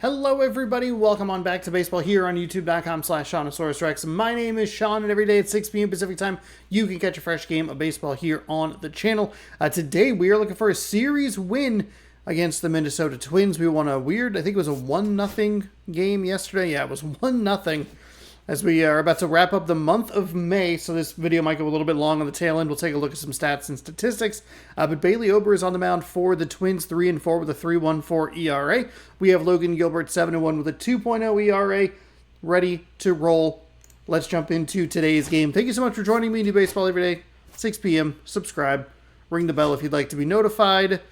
Hello everybody, welcome on back to baseball here on youtube.com/SeanOsaurusRex. My name is Sean, and every day at 6 p.m. Pacific time, you can catch a fresh game of baseball here on the channel. Today we are looking for a series win against the Minnesota Twins. We won a weird, I think it was a 1-0 game yesterday. Yeah, it was 1-0. As we are about to wrap up the month of May, so this video might go a little bit long on the tail end. We'll take a look at some stats and statistics. But Bailey Ober is on the mound for the Twins, 3-4 with a 3.14 ERA. We have Logan Gilbert, 7-1 with a 2.0 ERA, ready to roll. Let's jump into today's game. Thank you so much for joining me. New baseball every day, 6 p.m. Subscribe, ring the bell if you'd like to be notified.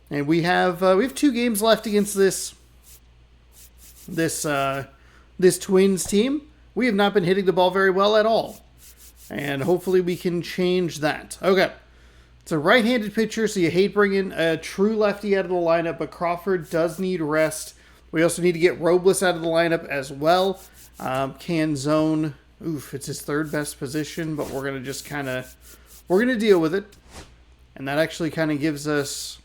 And we have 2 games left against this Twins team. We have not been hitting the ball very well at all. And hopefully we can change that. Okay. It's a right-handed pitcher, so you hate bringing a true lefty out of the lineup, but Crawford does need rest. We also need to get Robles out of the lineup as well. Canzone, it's his third best position, but we're going to just we're going to deal with it. And that actually kind of gives us,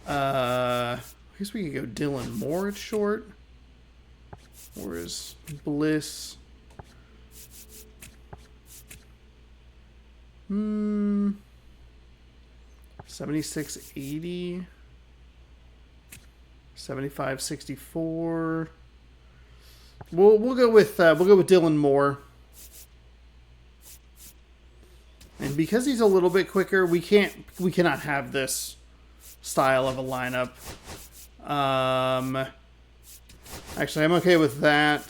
I guess we could go Dylan Moore at short. Where's Bliss? 76-80. 75-64. We'll go with Dylan Moore. And because he's a little bit quicker, we cannot have this style of a lineup. Actually, I'm okay with that.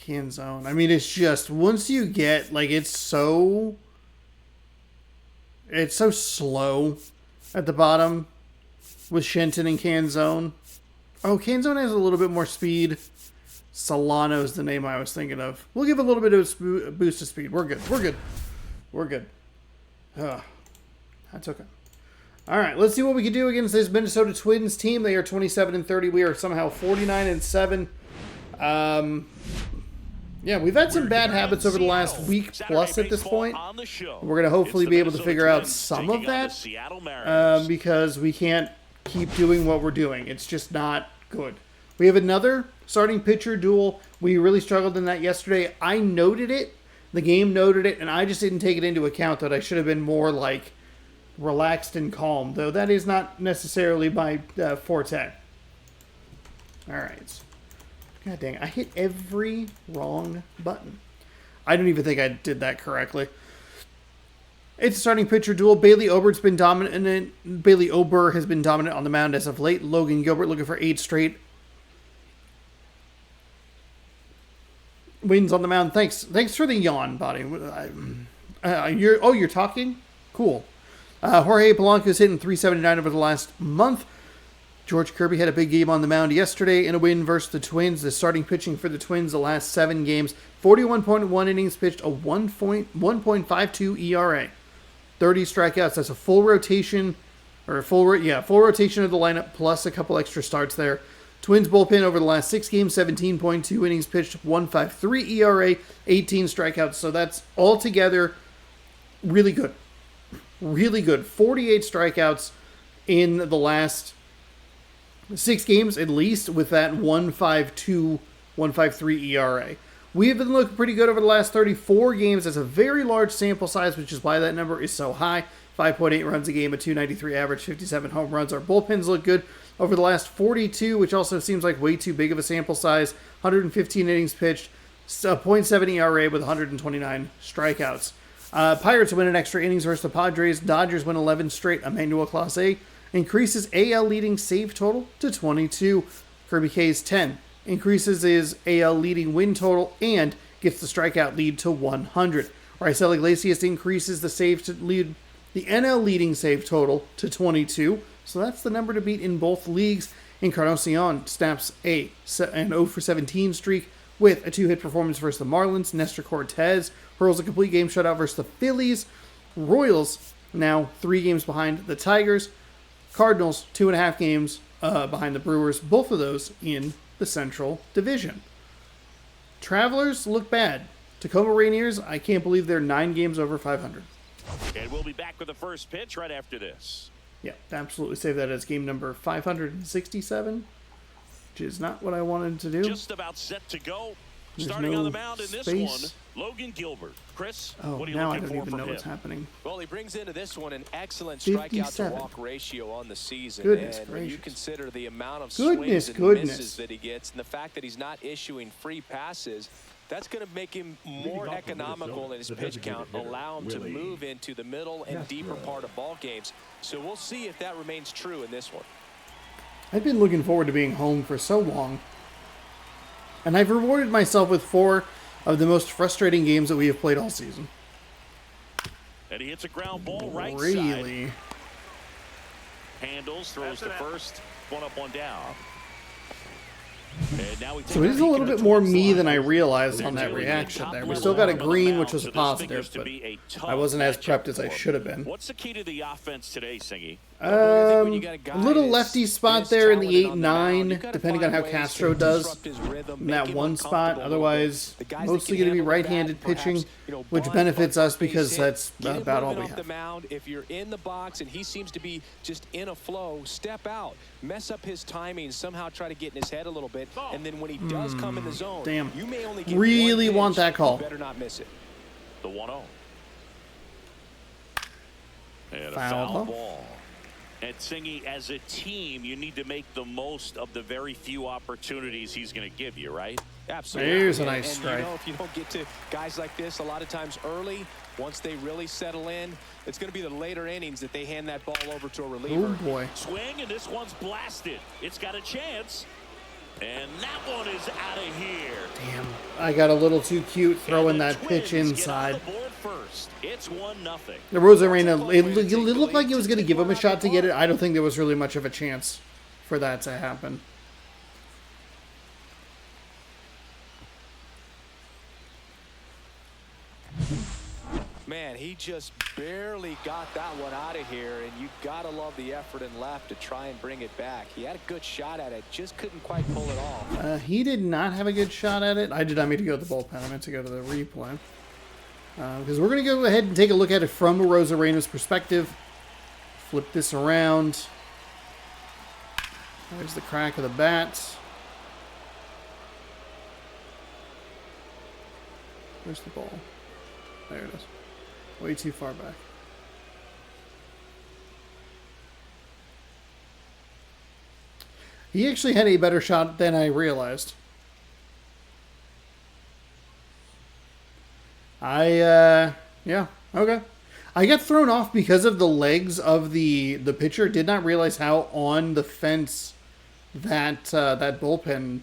Canzone. I mean, it's just, once you get, it's so slow at the bottom with Shenton and Canzone. Oh, Canzone has a little bit more speed. Solano is the name I was thinking of. We'll give a little bit of a boost of speed. We're good. That's okay. All right, let's see what we can do against this Minnesota Twins team. They are 27-30. We are somehow 49-7. Yeah, we've had some bad habits over the last week plus at this point. We're going to hopefully be able to figure out some of that because we can't keep doing what we're doing. It's just not good. We have another starting pitcher duel. We really struggled in that yesterday. I noted it. The game noted it, and I just didn't take it into account that I should have been more relaxed and calm, though that is not necessarily my forte. All right. God dang, I hit every wrong button. I don't even think I did that correctly. It's a starting pitcher duel. Bailey Ober has been dominant on the mound as of late. Logan Gilbert looking for 8 straight wins on the mound. Thanks for the yawn, buddy. You're talking? Cool. Jorge Polanco's hitting .379 over the last month. George Kirby had a big game on the mound yesterday in a win versus the Twins. The starting pitching for the Twins the last 7 games, 41.1 innings pitched, a 1.52 ERA, 30 strikeouts. That's a full rotation, full rotation of the lineup plus a couple extra starts there. Twins bullpen over the last 6 games, 17.2 innings pitched, 1.53 ERA, 18 strikeouts. So that's altogether really good. Really good. 48 strikeouts in the last 6 games, at least, with that 1.52, 1.53 ERA. We have been looking pretty good over the last 34 games. That's a very large sample size, which is why that number is so high. 5.8 runs a game, a 293 average, 57 home runs. Our bullpens look good over the last 42, which also seems like way too big of a sample size. 115 innings pitched, a .7 ERA with 129 strikeouts. Pirates win an extra innings versus the Padres. Dodgers win 11 straight. Emmanuel Clase increases AL leading save total to 22. Kirby K's 10 increases his AL leading win total and gets the strikeout lead to 100. Raisel Iglesias increases the NL leading save total to 22. So that's the number to beat in both leagues. Encarnacion snaps an 0 for 17 streak with a 2-hit performance versus the Marlins. Nestor Cortez hurls a complete game shutout versus the Phillies. Royals now 3 games behind the Tigers. Cardinals 2.5 games behind the Brewers. Both of those in the Central Division. Travelers look bad. Tacoma Rainiers, I can't believe they're 9 games over 500. And we'll be back with the first pitch right after this. Yeah, absolutely save that as game number 567, which is not what I wanted to do. Just about set to go. There's Starting no on the mound in this one, space. Logan Gilbert. Chris, Oh, what are you now I looking don't for even from know him? what's happening. Well, he brings into this one an excellent strikeout 57. to walk ratio on the season. Goodness and when you gracious. consider the amount of Goodness, swings and goodness. misses that he gets and the fact that he's not issuing free passes, that's going to make him more economical in his pitch count, allow him to move into the middle and deeper part of ball games. So we'll see if that remains true in this one. I've been looking forward to being home for so long. And I've rewarded myself with 4 of the most frustrating games that we have played all season. And he hits a ground ball right side. Really? Handles, throws to first. One up, one down. And now we So it is a little bit more me than I realized on that reaction there. We still got a green, which was a positive, but I wasn't as prepped as I should have been. What's the key to the offense today, Singy? A little lefty spot there in the 8-9, depending on how Castro does in that one spot. Otherwise, mostly going to be right-handed pitching, which benefits us because that's about all we have. If you're in the box and he seems to be just in a flow, step out, mess up his timing, somehow try to get in his head a little bit, and then when he does come in the zone, Damn. you may only get Really one want pitch. that call. You better not miss it. The 1-0. And a Foul foul ball. ball. And Singy, as a team, you need to make the most of the very few opportunities he's going to give you, right? Absolutely. There's a nice and strike. you know, if you don't get to guys like this a lot of times early, once they really settle in, it's going to be the later innings that they hand that ball over to a reliever. Oh, boy. Swing, and this one's blasted. It's got a chance. And that one is out of here. Damn. I got a little too cute throwing that pitch inside. It's 1-0. The Rosarena, it looked like it was going to give him a shot to get it. I don't think there was really much of a chance for that to happen. Man, he just barely got that one out of here, and you got to love the effort and left to try and bring it back. He had a good shot at it, just couldn't quite pull it off. He did not have a good shot at it. I did not mean to go to the bullpen. I meant to go to the replay. Because we're going to go ahead and take a look at it from Rosarena's perspective. Flip this around. There's the crack of the bat. Where's the ball? There it is. Way too far back. He actually had a better shot than I realized. Yeah, okay. I got thrown off because of the legs of the pitcher. Did not realize how on the fence that that bullpen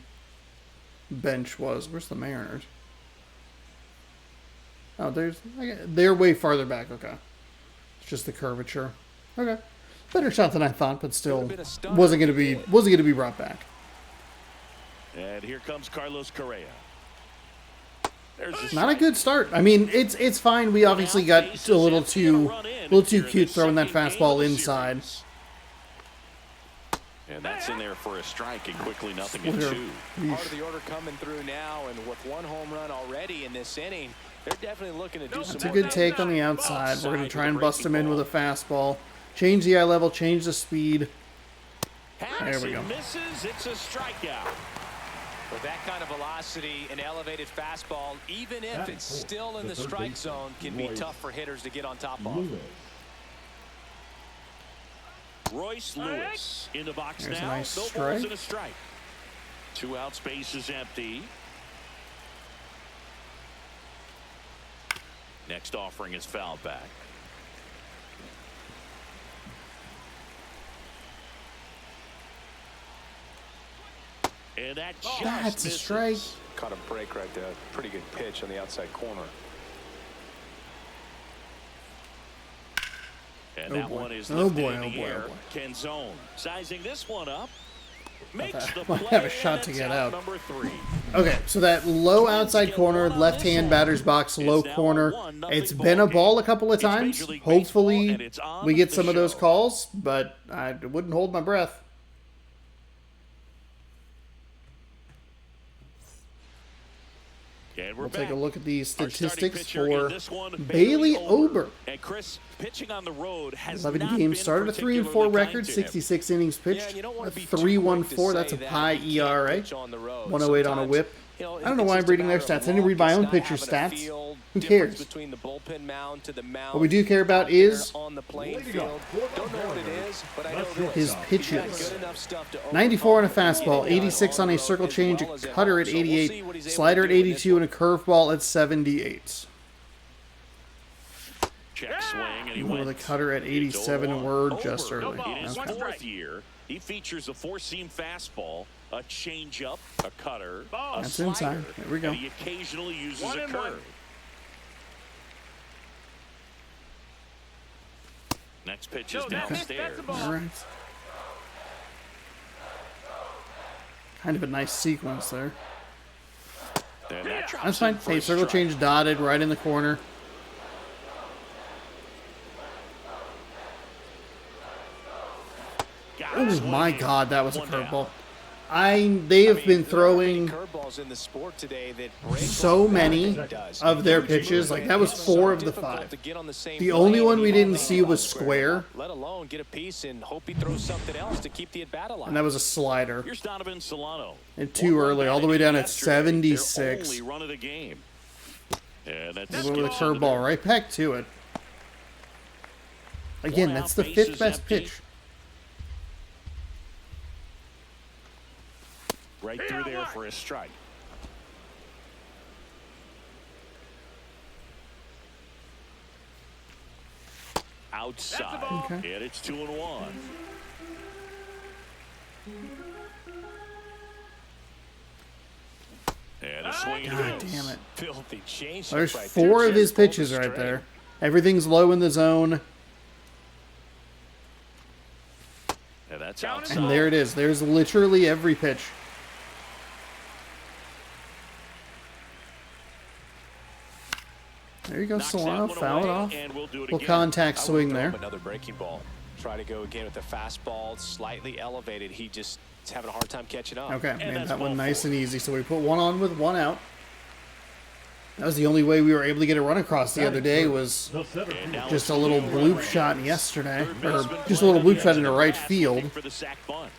bench was. Where's the Mariners? Oh, they're way farther back. Okay, it's just the curvature. Okay, better shot than I thought, but still wasn't gonna be brought back. And here comes Carlos Correa. Not a good start. I mean, it's fine. We obviously got a little too cute throwing that fastball inside. And that's in there for a strike, and quickly 0-2. Part of the order coming through now, and with one home run already in this inning, they're definitely looking to do some. It's a good take on the outside. We're going to try and bust him in with a fastball. Change the eye level, change the speed. There we go. Misses, it's a strikeout. With that kind of velocity, an elevated fastball, even if it's still in the strike zone, can be tough for hitters to get on top of. Royce Lewis in the box There's now. a nice No strike. balls and a strike. 2 out, space is empty. Next offering is fouled back. And that just That's a misses. strike. Caught a break right there. Pretty good pitch on the outside corner. And Oh, that boy. one is Oh, lifted boy, in oh, the boy, oh, air. boy. Kenzone sizing this one up. Makes the Might play, have a shot and to it's get out. Number 3. Okay, so that low outside corner, left-hand batter's box, low corner. It's been a ball a couple of times. Hopefully we get some of those calls, but I wouldn't hold my breath. And we're We'll take a back. look at the Our starting statistics pitcher for in this one, Bailey Ober. And Chris, pitching on the road has 11 not games been started, a 3-4 particularly record, kind to him. 66 innings Yeah, pitched, you don't a want to be too quick to 3.14. say That's a that high he can't ERA. pitch on the road. 108 on a Sometimes, whip. you know, I don't know why it's I'm just a reading their matter of stats. I didn't read my luck. own It's pitcher not having a stats. field Who difference cares? between the bullpen mound to the mound. What we do care about out there is on the playing field. Don't know what it is, but I know this. his He's got pitches. good enough stuff to 94 on a overcome fastball, getting 86 on on the a road circle as change, well a as at cutter home. at So we'll see 88, what he's able slider to at do in this 82, and a one. curveball at 78. Check swing, and he With went. a cutter at 87, and we're just Ober, early. in his Okay. fourth year, he features a four-seam fastball, a changeup, a cutter, a That's slider, inside. There we go. and he occasionally uses a curve. Next pitch is downstairs. All right. Kind of a nice sequence there. And that drops That's fine. in for Hey, a circle strike. change dotted right in the corner. Got Oh swinging. my God, that was a One down. curveball. They have been There are many throwing curveballs in the sport today that break so like many that does. of their pitches. Like, that was It's 4 so of the difficult 5. to get on the same The only plane one when we you didn't don't see think was about square, let alone get a piece and hope he throws something else to keep the at bat alive. and that was a slider. Here's Donovan Solano. And too One early, run all the way down at yesterday, 76. their only run of the game. And that's He went with a curveball right back to it. Again, One that's out, the 5th bases best empty. pitch. right through there for a strike. Outside. Okay. And it's 2-1. And a swing and a God miss. damn it. Filthy change. There's right 4 there. of his Just pulled the pitches right string. there. Everything's low in the zone. And that's outside. And there it is. There's literally every pitch. There you go, Knocks that Solano. one Foul it away, off. and we'll do it Little again. contact I would swing throw him there. Another breaking ball. Try to go again with the fastball, slightly elevated. He just is having a hard time catching up. Okay, made that's that one ball nice 4. and easy. So we put 1 on with 1 out. That was the only way we were able to get a run across the other day, was And now just it's a little 2-1 bloop Rams. shot yesterday. Third Or baseman just a little playing bloop shot on into the right pass, field. looking for the sac bunt.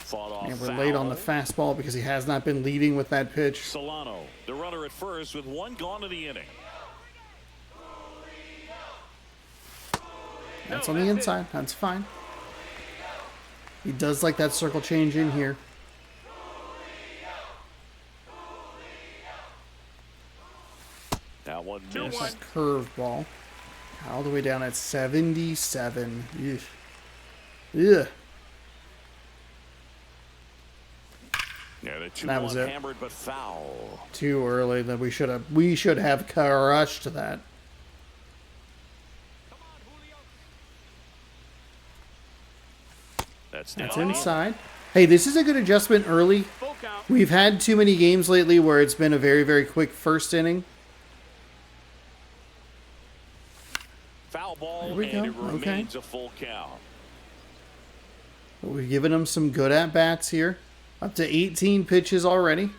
Fought off And we're late on the foul. fastball because he has not been leading with that pitch. Solano, the runner at first with 1 gone in the inning. That's on the inside. That's fine. He does like that circle change in here. That one That's missed. a curveball. All the way down at 77. Eesh. Yeah. Yeah, the 2-1 That was it. hammered but foul. Too early. That we should have crushed that. That's That's down. inside. Hey, this is a good adjustment early. We've had too many games lately where it's been a very, very quick first inning. Foul ball, There we and go. it Okay. remains a full count. But we've given him some good at-bats here. Up to 18 pitches already.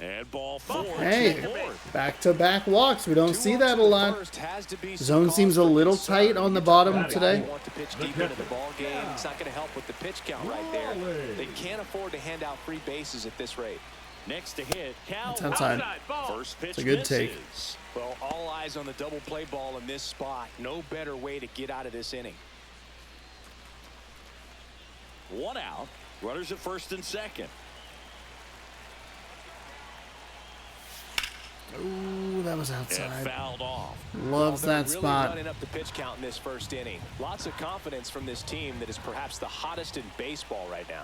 And ball 4. Hey, to the board. back-to-back walks. We don't see that a lot. First has to be some Zone cause seems a for little concern. tight on the You bottom talk about today. You want to pitch deep into the ball game. It's not going to help with the pitch count right there. They can't afford to hand out free bases at this rate. Next to hit, Cal. That's outside. First pitch It's a good take. misses. Well, all eyes on the double play ball in this spot. No better way to get out of this inning. 1 out. Runners at first and second. Ooh, that was And outside. fouled off. Loves They're that really spot. running up the pitch count in this first inning. Lots of confidence from this team that is perhaps the hottest in baseball right now.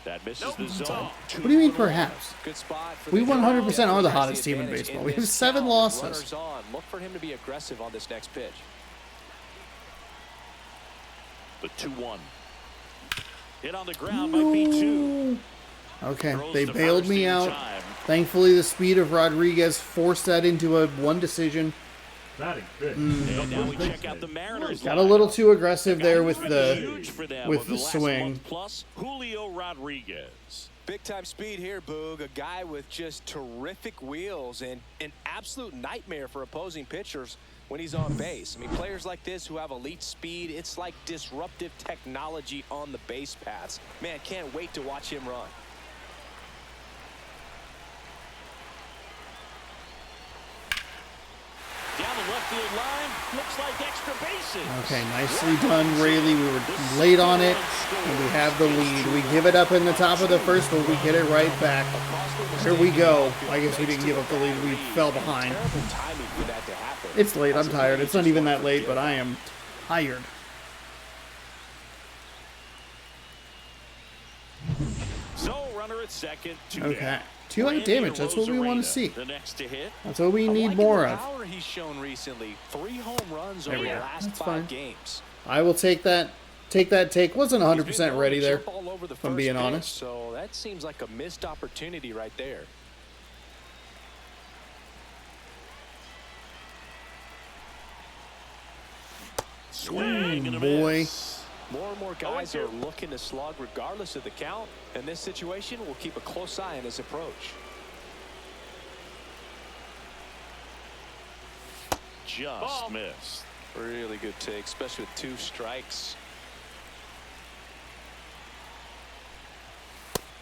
That misses the zone. What do you mean perhaps? Good spot for We the 100% are the Has hottest team in advantage baseball. We have this 7 count. losses. Runners on. Look for him to be aggressive on this next pitch. The 2-1. Hit on the ground might be 2. Okay, Throws they to bailed first me in out. time. Thankfully, the speed of Rodriguez forced that into a 1 decision. Batting fifth. And now we check out the Mariners. Got a little too aggressive there with Huge for them over the last swing. month plus, Julio Rodriguez. Big time speed here, Boog. A guy with just terrific wheels and an absolute nightmare for opposing pitchers when he's on base. I mean, players like this who have elite speed, it's like disruptive technology on the base paths. Man, can't wait to watch him run. Down the left field line, looks like extra bases. Okay, nicely done, Rayleigh. We were late on it, and we have the lead. We give it up in the top of the first, but we get it right back. Here we go. I guess we didn't give up the lead. We fell behind. It's late. I'm tired. It's not even that late, but I am tired. So, runner at second. Okay. 2-8 damage. That's what we want to see. The next to hit. That's what we need more of. Power he's shown recently. 3 home runs There over we the go. last That's 5 fine. games. I will take that. Take that take. Wasn't 100% ready there, if I'm being honest. So that seems like a missed opportunity right there. Swing and a boy. miss. More and more guys are looking to slug regardless of the count. In this situation, we'll keep a close eye on his approach. Just missed. Really good take, especially with 2 strikes.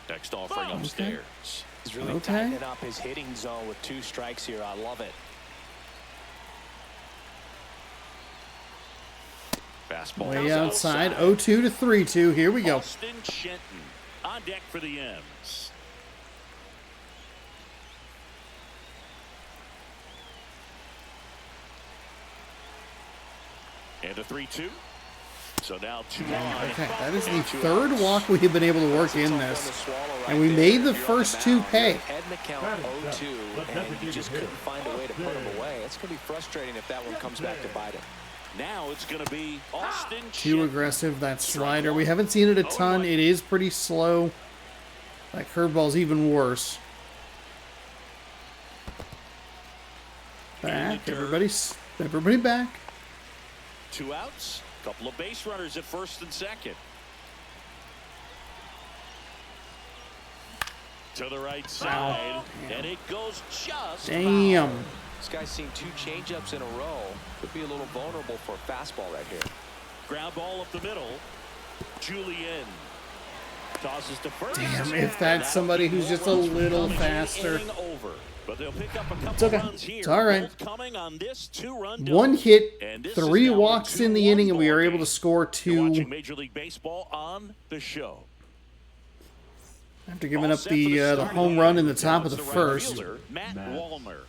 Next offering upstairs. He's really Okay. tightening up his hitting zone with 2 strikes here. I love it. Fastball. Way outside. 0-2 to 3-2. Here we go. Austin Shenton on deck for the M's. And a 3-2. So now 2 on. Okay, that is the third walk we have been able to work in this. And we made the first 2 pay. Head in the count 0-2, and you just couldn't find a way to put him away. It's going to be frustrating if that one comes back to bite him. Now it's going to be Austin Too Shenton. aggressive, that slider. We haven't seen it a ton. It is pretty slow. That curveball's even worse. Back. Everybody back. 2 outs. Couple of base runners at first and second. To the right side. And it goes just Damn. foul. This guy's seen 2 changeups in a row. Could be a little vulnerable for a fastball right here. Ground ball up the middle. Julian tosses to first. Damn, if that's somebody who's just a little faster. Over. But they'll pick up a couple It's okay. runs here. It's all right. Both coming on this 2-run 1 hit, And this 3 is now a walks in the 2-1 inning, and we ball are able game. to score You're 2 watching Major League Baseball on the show. after giving All up set for the start home of run in the game. top Now of the it's right first. fielder, Matt Wallner.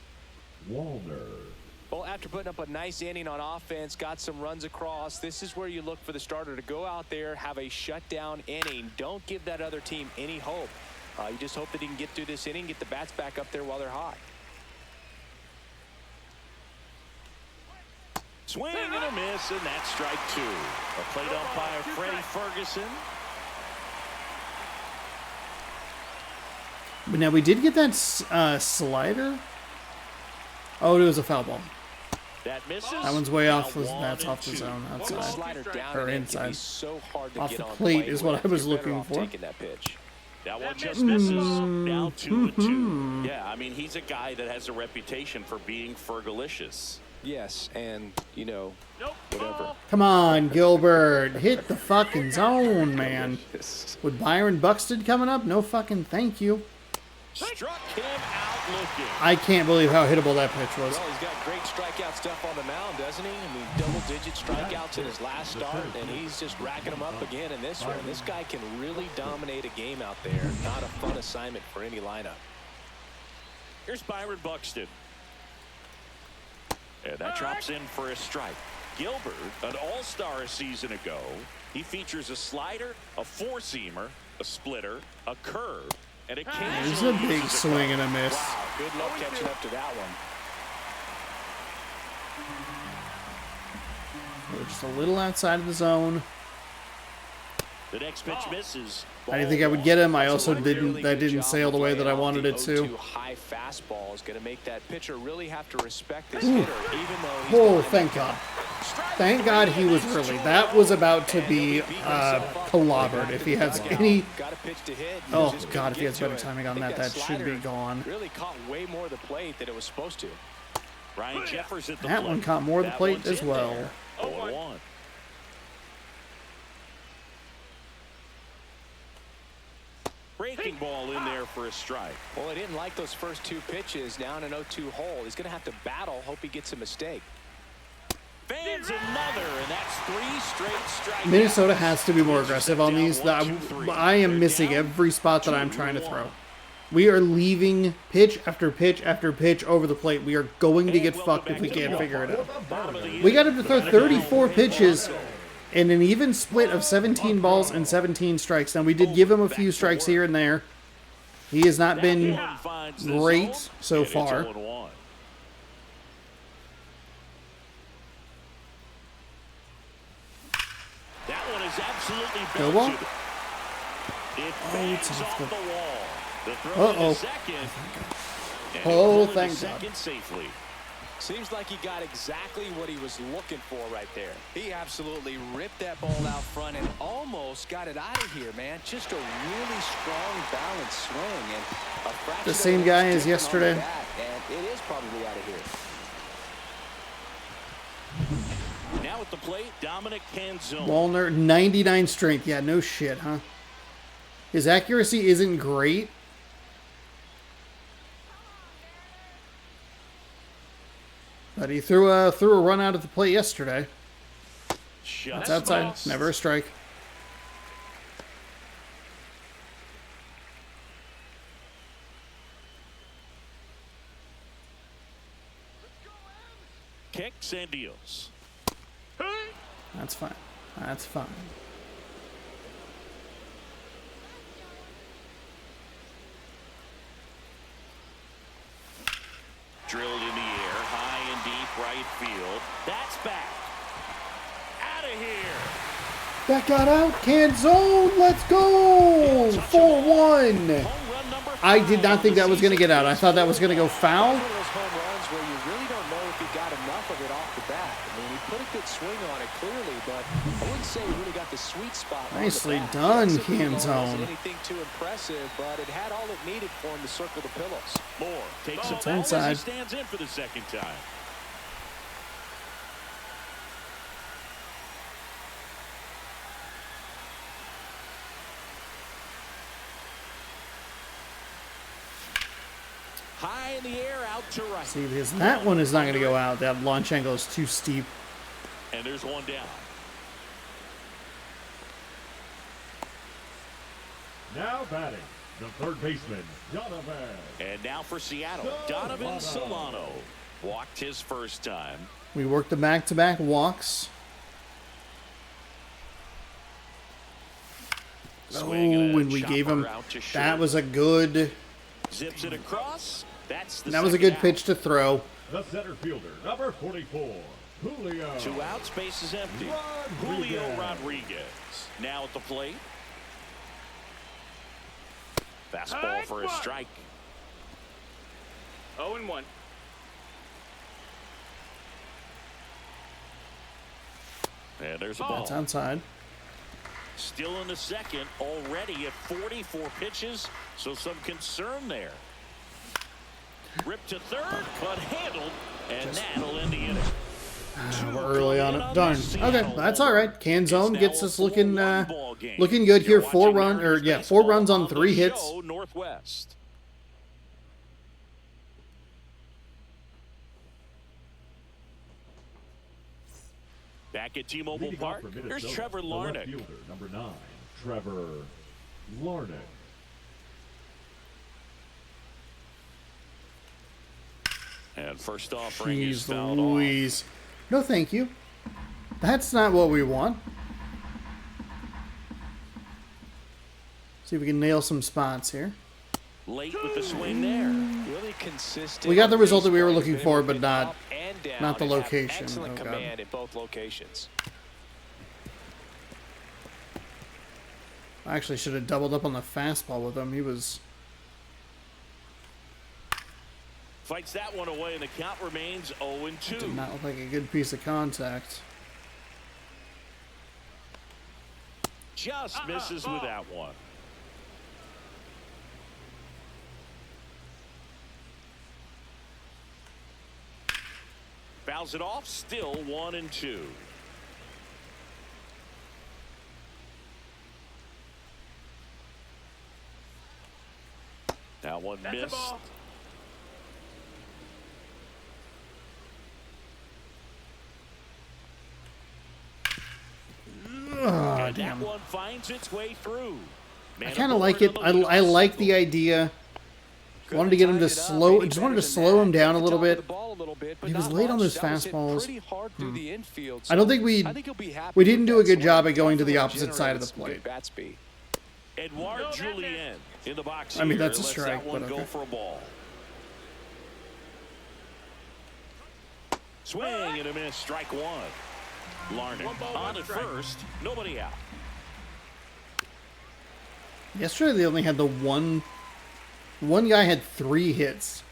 Well, after putting up a nice inning on offense, got some runs across, this is where you look for the starter to go out there, have a shutdown inning. Don't give that other team any hope. You just hope that he can get through this inning, get the bats back up there while they're hot. Swing and a miss, and that's strike 2. A plate umpire, Freddie Ferguson. But now we did get that slider. Oh, it was a foul ball. That misses. That one's way off. Now That's 1 off the and 2. zone The outside. slider down Or and in can inside. be so hard to Off get the on plate is what with. I was You're better looking off for. taking that pitch. That one just misses. Now 2-2. Yeah, I mean, he's a guy that has a reputation for being fergalicious. Yes, and, you know, whatever. Come on, Gilbert. Hit the fucking zone, man. With Byron Buxton coming up, no fucking thank you. Struck him out looking. I can't believe how hittable that pitch was. Well, he's got great strikeout stuff on the mound, doesn't he? I mean, double-digit strikeouts in his last start, and he's just racking them up again in this one. This guy can really dominate a game out there. Not a fun assignment for any lineup. Here's Byron Buxton. And that drops in for a strike. Gilbert, an all-star a season ago. He features a slider, a four-seamer, a splitter, a curve, and a There's a big swing and a miss. Wow, good luck catching up to that one. We're just a little outside of the zone. The next pitch misses. I didn't think I would get him. I also didn't. That didn't sail the way that I wanted it to. High fastball is going to make that pitcher really have to respect this hitter, even though he's Oh, thank God. Thank God he was early. That was about to be clobbered. If he has any... Oh, God, if he has better timing on that, that should be gone. Really caught way more of the plate than it was supposed to. Ryan Jeffers at the That plate. one caught more of the That plate one's as in well. there. 0-1. Breaking ball in there for a strike. Well, I didn't like those first two pitches down an 0-2 hole. He's going to have to battle. Hope he gets a mistake. Fans another, and that's 3 straight strikes. Minnesota has to be more aggressive on these. I am missing every spot that I'm trying to throw. We are leaving pitch after pitch after pitch over the plate. We are going to get fucked if we can't figure it out. We got him to throw 34 pitches in an even split of 17 balls and 17 strikes. Now, we did give him a few strikes here and there. He has not been great so far. That one is absolutely Go ball? belted. It bangs it's off off the wall. The throw to second. And Oh, he'll throw to thank God. second safely. Seems like he got exactly what he was looking for right there. He absolutely ripped that ball out front and almost got it out of here, man. Just a really strong balanced swing. And a fraction The same guy as yesterday. And it is probably out of here. Now at the plate, Dominic Canzone. Walner, 99 strength. Yeah, no shit, huh? His accuracy isn't great. But he threw a run out at the plate yesterday. That's outside. Never a strike. Kicks and deals. That's fine. That's fine. Drilled in the air, high and deep right field. That's back. Out of here. That got out. Canzone. Let's go. 4-1. I did not think that was going to get out. I thought that was going to go foul. One of those home runs where you really don't know if he got enough of it off the bat. I mean, he put a good swing on it clearly, but I wouldn't say he really got the sweet spot. Nicely done, Canzone. Anything too impressive, but it had all it needed for him to circle the pillows. Moore takes a It's ball inside. as he stands in for the second time. High in the air, out to right. See, because that one is not going to go out. That launch angle is too steep. And there's one down. Now batting, the third baseman, Donovan. And now for Seattle, Donovan Solano. Walked his first time. We worked the back-to-back walks. Swing and a when we gave him, chopper out to short. that was a good, Zips it across. That's the that was a second good out. pitch to throw. The center fielder, number 44, Julio. 2 outs, base is empty. Rodriguez. Julio Rodriguez now at the plate. Fastball for a strike. 0-1. And there's a ball. That's outside. Still in the second, already at 44 pitches, so some concern there. Ripped to third, but handled, and that'll end the inning. We're early on it. Darn. Okay, that's all right. Canzone gets us looking looking good here. 4 runs on 3 hits. Northwest. Back at T-Mobile Leading off Park, for here's Minnesota, Trevor the left Larnach. fielder, number 9, Trevor Larnach. And first offering is Jeez fouled off. Louise. No, thank you. That's not what we want. See if we can nail some spots here. Late with the swing there. Really consistent. We got the result that we were looking for, but Up not and down not the and have location. Excellent Oh, God. command at both locations. I actually should have doubled up on the fastball with him. He was... Fights that one away, and the count remains 0-2. Did not look like a good piece of contact. Just misses with that one. Fouls it off, still 1-2. That one missed. And that one finds its way through. I kind of like it. I like the idea. Wanted to get him to slow. Just wanted to slow him down a little bit. He was late on those fastballs. I don't think we didn't do a good job at going to the opposite side of the plate. Edouard Julien in the box. I mean, that's a Lets strike, that one but go okay. for a ball. Swing and a miss. Strike one. Larned on at first. Nobody out. Yesterday they only had the one guy had 3 hits.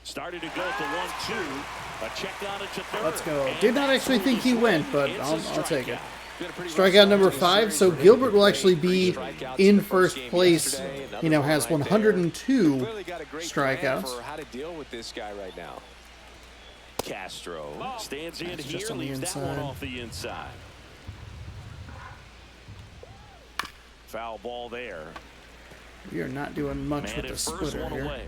Started to go at the 1-2. A check on it to third. Let's go. And Did not actually think he went, but it's a I'll take it. strikeout. Strikeout number 5. So Gilbert will actually be in first place. He now has 102 strikeouts. How to deal with this guy right now. Castro stands in That's here, just on the leaves that one inside. off the inside. Foul ball there. We are not doing much Man with at the first, splitter one here. away.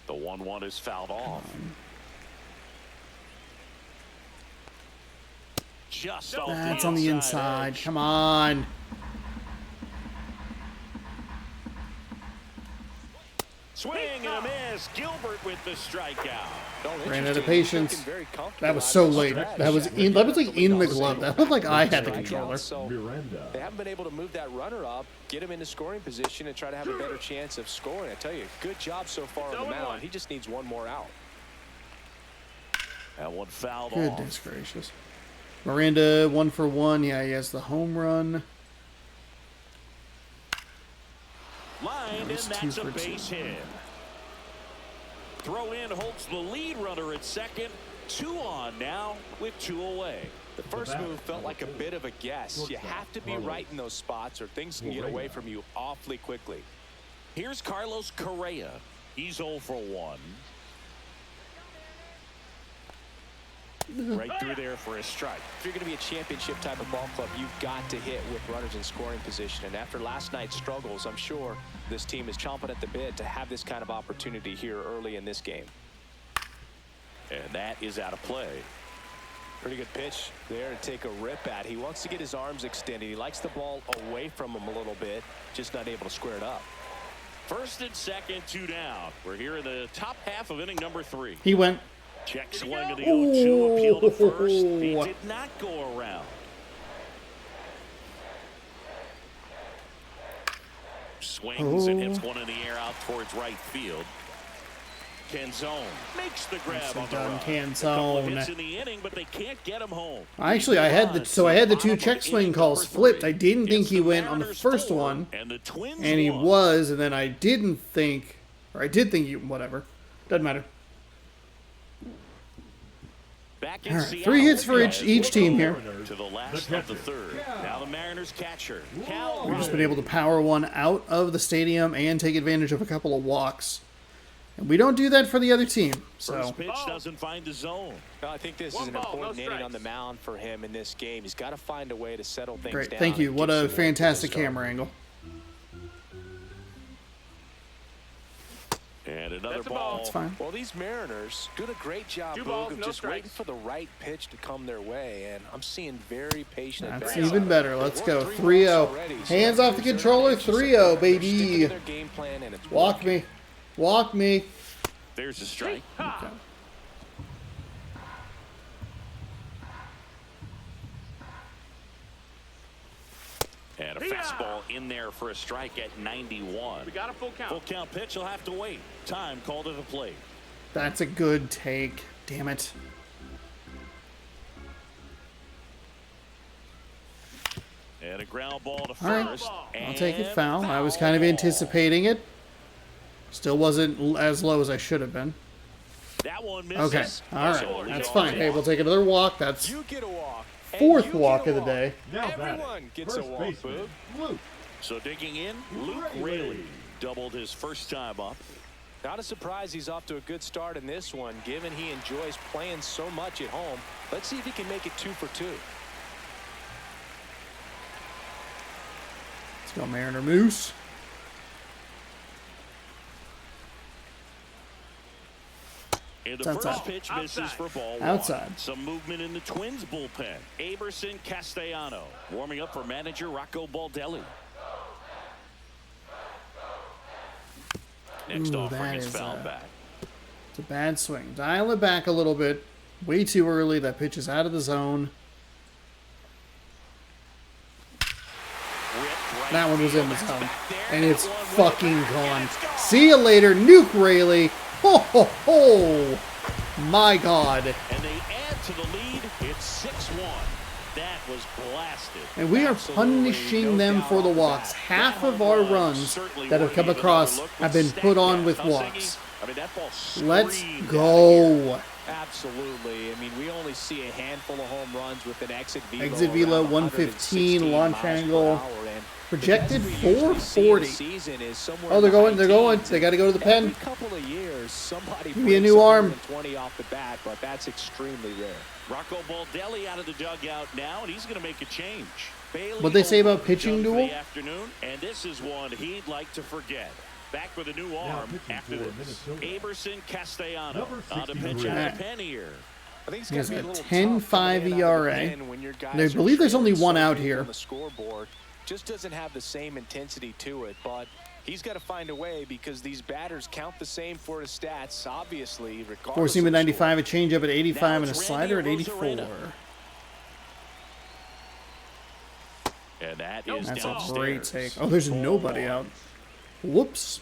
The 1-1 is fouled off. Just off That's on the inside. edge. Come on. Swing and a miss. Gilbert with the strikeout. Ran out of patience. That was so late. That was like in the glove. That looked like I had the controller. Miranda. They haven't been able to move that runner up, get him into scoring position, and try to have a better chance of scoring. I tell you, good job so far on the mound. He just needs one more out. That one fouled Goodness off. gracious. Miranda 1 for 1. Yeah, he has the home run. Line, and He's 2 that's a for 2. base hit. Throw in holds the lead runner at second. 2 on now with 2 away. The first move felt like a bit of a guess. You have to be right in those spots or things can get away from you awfully quickly. Here's Carlos Correa. He's 0 for 1. Right through there for a strike. If you're going to be a championship type of ball club, you've got to hit with runners in scoring position. And after last night's struggles, I'm sure this team is chomping at the bit to have this kind of opportunity here early in this game. And that is out of play. Pretty good pitch there to take a rip at. He wants to get his arms extended. He likes the ball away from him a little bit, just not able to square it up. First and second, 2 down. We're here in the top half of inning number 3. He went. Check swing of the 0-2, appeal to first. He did not go around. Swings and hits one in the air out towards right field. Canzone makes the grab Nicely on the done, run. Canzone. A couple hits in the inning, but they can't get him home. Actually, I had the 2 check swing calls flipped. I didn't think he went on the first one, and the Twins and he won. was, and then I didn't think, or I did think he, whatever. Doesn't matter. Back in All right, Seattle, 3 hits for each team here. to the last of the third. Now the Mariners catcher, Cal We've just Raleigh. been able to power one out of the stadium and take advantage of a couple of walks. And we don't do that for the other team. So First pitch doesn't find the zone. No, I think this is an important inning on the mound for him in this game. He's got to find a way to settle things great. down. Thank you. and What get a some more fantastic to the start. camera angle. And another ball. It's fine. Well, these Mariners doing a great job, Boog, of just waiting for the right pitch to come their way, and I'm seeing very patient That's at-bats. even better. Let's They've go. worked 3-0. balls already, so Hands that off the proves they're controller. anxious 3-0, about it. They're baby. sticking to their game plan, and it's Walk working. me. Walk me. There's a strike. Okay. And a fastball in there for a strike at 91. We got a full count. Full count pitch. He'll have to wait. Time called to the plate. That's a good take. Damn it. And a ground ball to All right, first. I'll take it and foul. I was foul kind of ball. anticipating it. Still wasn't as low as I should have been. That one misses. Okay, all So right, a that's leadoff fine. Hey, walk. we'll take another walk. That's You get a walk. and fourth you get walk a of the walk. day. Now Everyone batting, gets a first walk, baseman, Boog. Luke. So digging in, Luke Raley. Raley doubled his first time up. Not a surprise he's off to a good start in this one, given he enjoys playing so much at home. Let's see if he can make it 2 for 2. Let's go, Mariner Moose. And It's the outside. first pitch misses for ball one. Outside. Some movement in the Twins bullpen. Aberson Castellano warming up for manager Rocco Baldelli. Next Ooh, offering that is is, fouled back. It's a bad swing. Dial it back a little bit. Way too early. That pitch is out of the zone. Right That one was in the field. zone. Back there. And it's That one way fucking back, and gone. it's gone. See you later, Nuke Raley. Ho, ho, ho. My God. And they add to the lead. It's 6-1. That was blasted. And we are punishing them for the walks. Half of our runs that have come across have been put on with walks. I mean, that ball Let's screamed go. Absolutely. I mean, we only see a handful of home runs with an exit velo. Exit velo, around 115, 116 launch miles per angle. hour, and Projected the best we usually see in a 440. season is somewhere Oh, they're in the going. high They're going. teens. They got to go to the pen. Every couple of years, somebody Give me a breaks new arm. 120 off the bat, but that's extremely rare. Rocco Baldelli out of the dugout now, and he's going to make a change. Bailey What'd they say about Oldham pitching done for duel? the afternoon, and this is one he'd like to forget. Back with a new arm pitching after for this. Minnesota. Aberson Castellano Number on to pitch 63. out of the pen here. I think it's He gonna has be a a little 10.5 tough coming in out of the ERA. pen when your guys And I are believe there's only trailing one so out big here. on the scoreboard. Just doesn't have the same intensity to it, but he's got to find a way because these batters count the same for his stats, obviously, regardless. Four seam at of the 95, a changeup at 85, Now and a it's slider at Randy 84. Arozarena. And that is That's downstairs. a great take. Oh, there's nobody out. Whoops.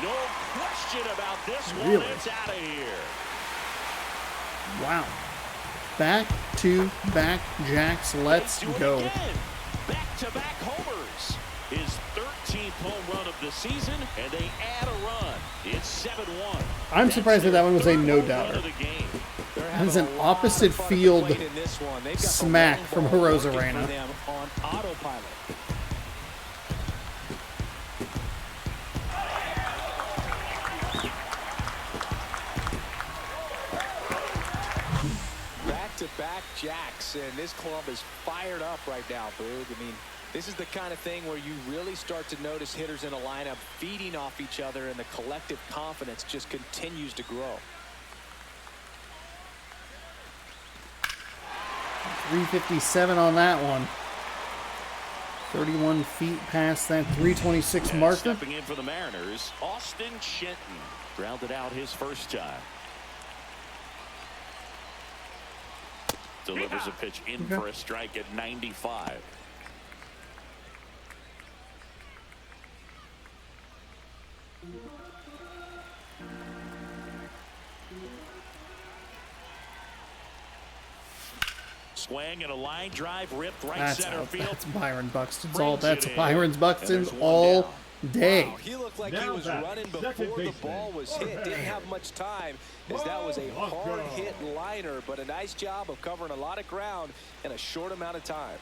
No question about this one. Really? It's out of here. Wow. Back to back jacks. Let's They do it go. again. Back-to-back homers. His 13th home run of the season, and they add a run. It's 7-1. I'm surprised that one was a no-doubter. They're That is having an a lot of opposite fun at the field plate in this one. They've got the smack long from ball Arozarena. working for them on autopilot. Back-to-back jacks, and this club is fired up right now, Boog. I mean, this is the kind of thing where you really start to notice hitters in a lineup feeding off each other, and the collective confidence just continues to grow. 357 on that one. 31 feet past that 326 marker. Stepping in for the Mariners, Austin Shenton grounded out his first time. Delivers a pitch in Okay. for a strike at 95. Swing and a line drive ripped right That's center out. field. That's Byron Buxton's Brings all. That's it in. Byron's Buxton's And there's one all down. day. Wow, he looked like he Now was back, running second before the baseman, ball was hit. Didn't have much time as that was a hard hit liner, but a nice job of covering a lot of ground in a short amount of time.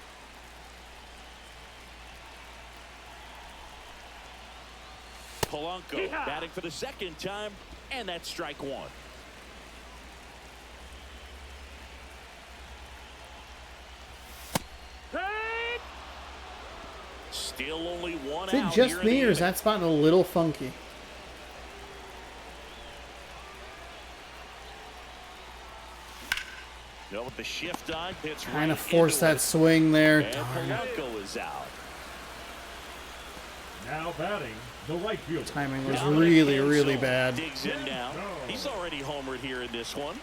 Polanco batting for the second time, and that's strike one. Still only one Is it out just here in me, the or is inning. that spot a little funky? No, with the shift on, hits Kind right of forced into that it. swing there. And Darn it. Polanco is out. Now batting, the right fielder. Timing was Dominic really, Hansel really bad. Digs in now. He's already homered here in this one.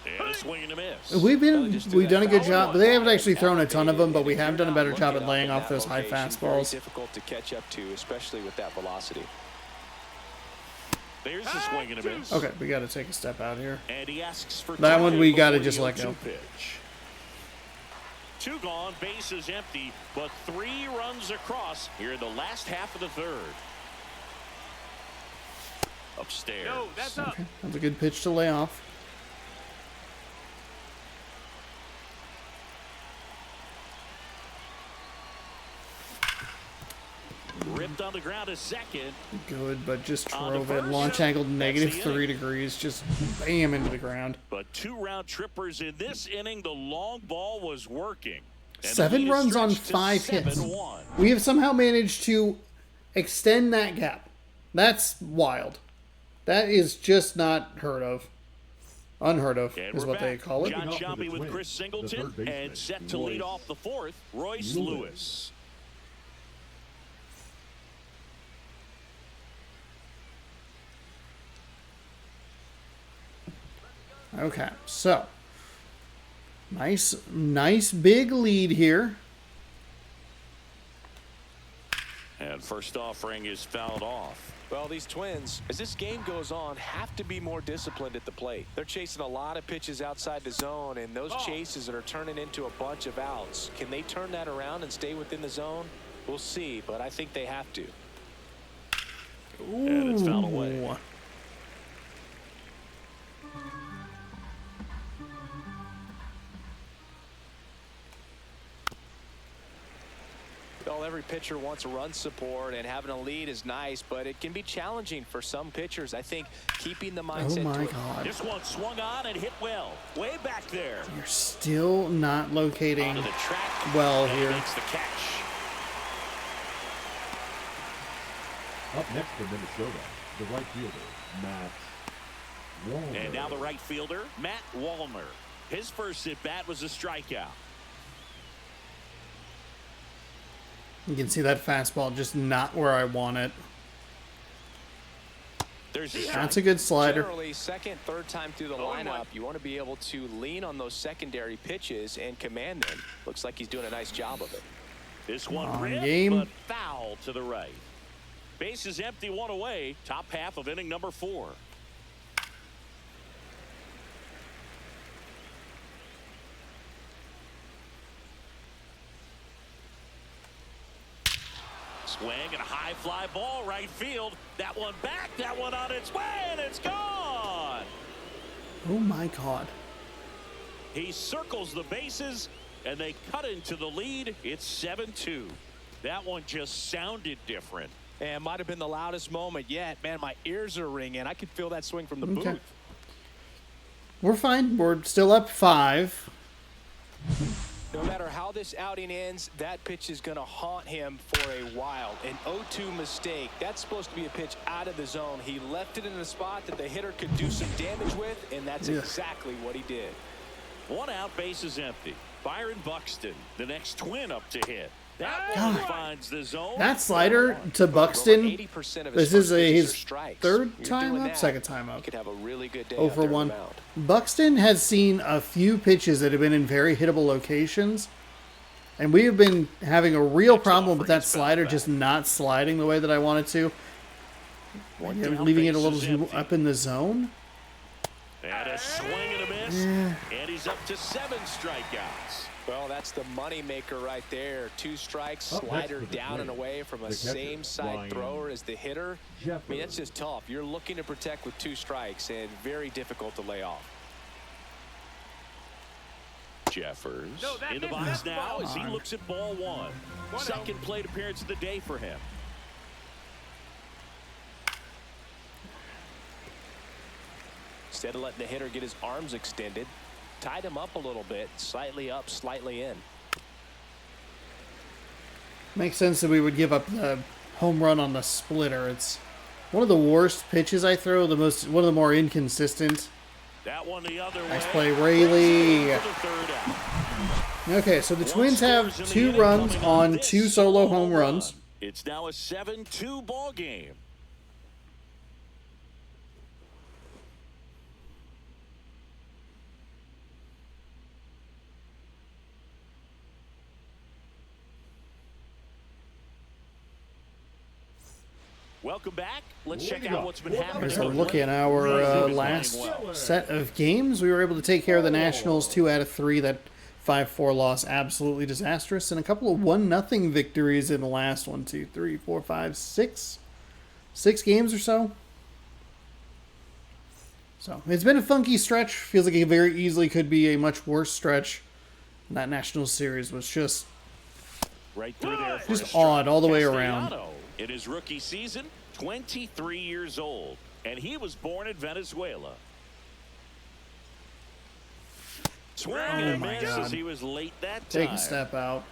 And a swing and a miss. We've done a good job, but they haven't actually thrown a ton of them, but we have done a better job at laying off those high fastballs. Difficult to catch up to, especially with that velocity. There's a swing and a miss. Okay, we got to take a step out here. And he asks for That one we got to before just the let go. 0-2 pitch. 2 gone, bases empty, but 3 runs across here in the last half of the third. Upstairs. No, that's up. Okay, that's a good pitch to lay off. Ripped on the ground a second. Good, but just On the drove it. first. Launch angled negative That's the 3 degrees. Just bam into the ground. But 2 round trippers in this inning. The long ball was working. And the 7 lead is runs on stretched to 5 hits. 7-1. We have somehow managed to extend that gap. That's wild. That is just not heard of. Unheard of And is we're what they back. call it. John Leading off for Choppy the with Twins, Chris the Singleton third baseman, and set to lead off the 4th, Royce Lewis. Okay, so nice big lead here. And first offering is fouled off. Well, these Twins, as this game goes on, have to be more disciplined at the plate. They're chasing a lot of pitches outside the zone, and those chases are turning into a bunch of outs. Can they turn that around and stay within the zone? We'll see, but I think they have to. And it's fouled away. Ooh. Well, every pitcher wants run support, and having a lead is nice, but it can be challenging for some pitchers. I think keeping the mindset Oh my to it. god. This one swung on and hit well. Way back there. You're still not locating Onto the track. well And he here. makes the catch. Up next for Minnesota, the right fielder, Matt Wallner. And now the right fielder, Matt Wallner. His first at-bat was a strikeout. You can see that fastball just not where I want it. There's a That's a good slider. Generally, second, third time through the lineup, you want to be able to lean on those secondary pitches and command them. Looks like he's doing a nice job of it. This one On ripped, game. but foul to the right. Base is empty, 1 away. Top half of inning number 4. Swing and a high fly ball right field. That one back, that one on its way, and it's gone. Oh my god. He circles the bases, and they cut into the lead. It's 7-2. That one just sounded different. And might have been the loudest moment yet. Man, my ears are ringing. I could feel that swing from the Okay. booth. We're fine. We're still up 5. No matter how this outing ends, that pitch is going to haunt him for a while. An 0-2 mistake. That's supposed to be a pitch out of the zone. He left it in a spot that the hitter could do some damage with, and that's exactly what he did. 1 out, base is empty. Byron Buxton, the next Twin up to hit. That God. one finds the zone. That slider to Buxton. 80% of This his is first pitches are his strikes. third You're time doing up, that, second time you up. could have a really good day 0 out for there on 1. the mound. Buxton has seen a few pitches that have been in very hittable locations. And we have been having a real problem with that slider just not sliding the way that I want it to. One Yeah, down, leaving it a base little is too empty. up in the zone. And a swing and a miss. And he's up to 7 strikeouts. Well, that's the money maker right there. 2 strikes, Up next slider for the down and Twins, away from a the catcher, same side Ryan thrower as the hitter. I Jeffers. mean, that's just tough. You're looking to protect with 2 strikes and very difficult to lay off. Jeffers No, that in the is box that now ball. as he looks at ball 1. Second plate appearance of the day for him. Instead of letting the hitter get his arms extended, tied him up a little bit, slightly up, slightly in. Makes sense that we would give up the home run on the splitter. It's one of the worst pitches I throw, one of the more inconsistent. That one the other way. Nice play, Rayleigh. For the 3rd out. Okay, so the One Twins have scores in the 2 inning runs coming on this 2 solo home run. runs. It's now a 7-2 ball game. Welcome back. Let's check out what's been happening. Here's a look at our last set of games. We were able to take care of the Nationals 2 out of 3. That 5-4 loss, absolutely disastrous. And a couple of 1-0 victories in the last 1, 2, 3, 4, 5, 6. 6 games or so. So it's been a funky stretch. Feels like it very easily could be a much worse stretch. And that Nationals series was just right through there, just odd all the way around. In his rookie season, 23 years old, and he was born in Venezuela. Swing and my miss God. as he was late that Take time. a step out.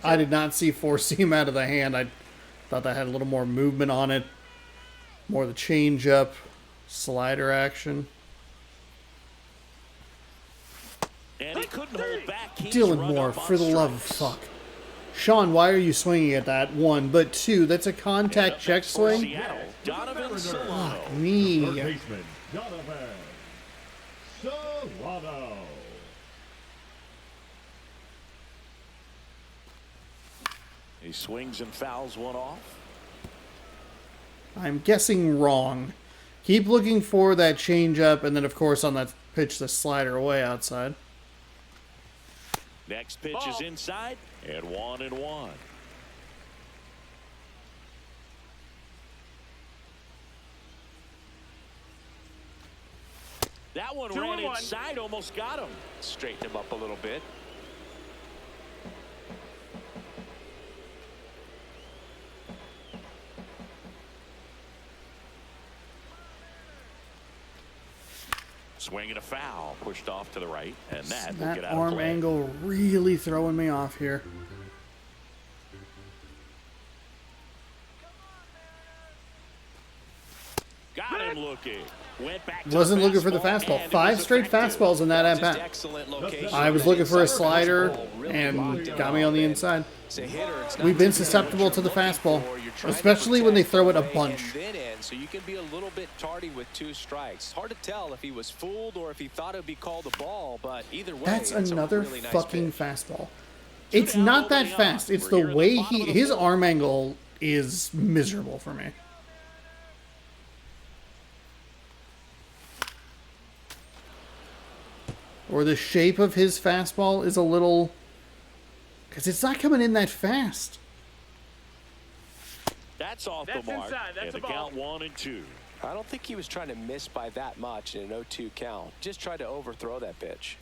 I did not see 4-seam out of the hand. I thought that had a little more movement on it. More of the change-up, slider action. And he couldn't hold back. He's Dylan run Moore, up on for the love of strikes. fuck. Sean, why are you swinging at that? 1, but 2, that's a contact check For swing? Seattle, Donovan Solano. Fuck me. Third baseman, Donovan Solano. He swings and fouls one off. I'm guessing wrong. Keep looking for that change-up, and then, of course, on that pitch, the slider away outside. Next pitch is inside, and 1-1. That one ran inside, almost got him. Straighten him up a little bit. Swing and a foul, pushed off to the right, and that will That get out of arm play. angle really throwing me off here. Got him looking. Went back to Wasn't the looking for the fastball. and it 5 was straight effective. fastballs in that Just at-bat. excellent location. I was looking for a slider and got me on the inside. As a hitter, it's not We've been just susceptible what to the you're looking fastball, for. You're trying to especially when they protect throw it a away bunch. and then in, so you can be a little bit tardy with 2 strikes. Hard to tell if he was fooled or if he thought it would be called a ball, but either way, That's it's another a really nice fucking pitch. fastball. It's not that fast. It's the way his arm angle is miserable for me. Or the shape of his fastball is a little... Because it's not coming in that fast. That's off the mark. Inside. That's and a the ball. count 1-2. I don't think he was trying to miss by that much in an 0-2 count. Just tried to overthrow that pitch.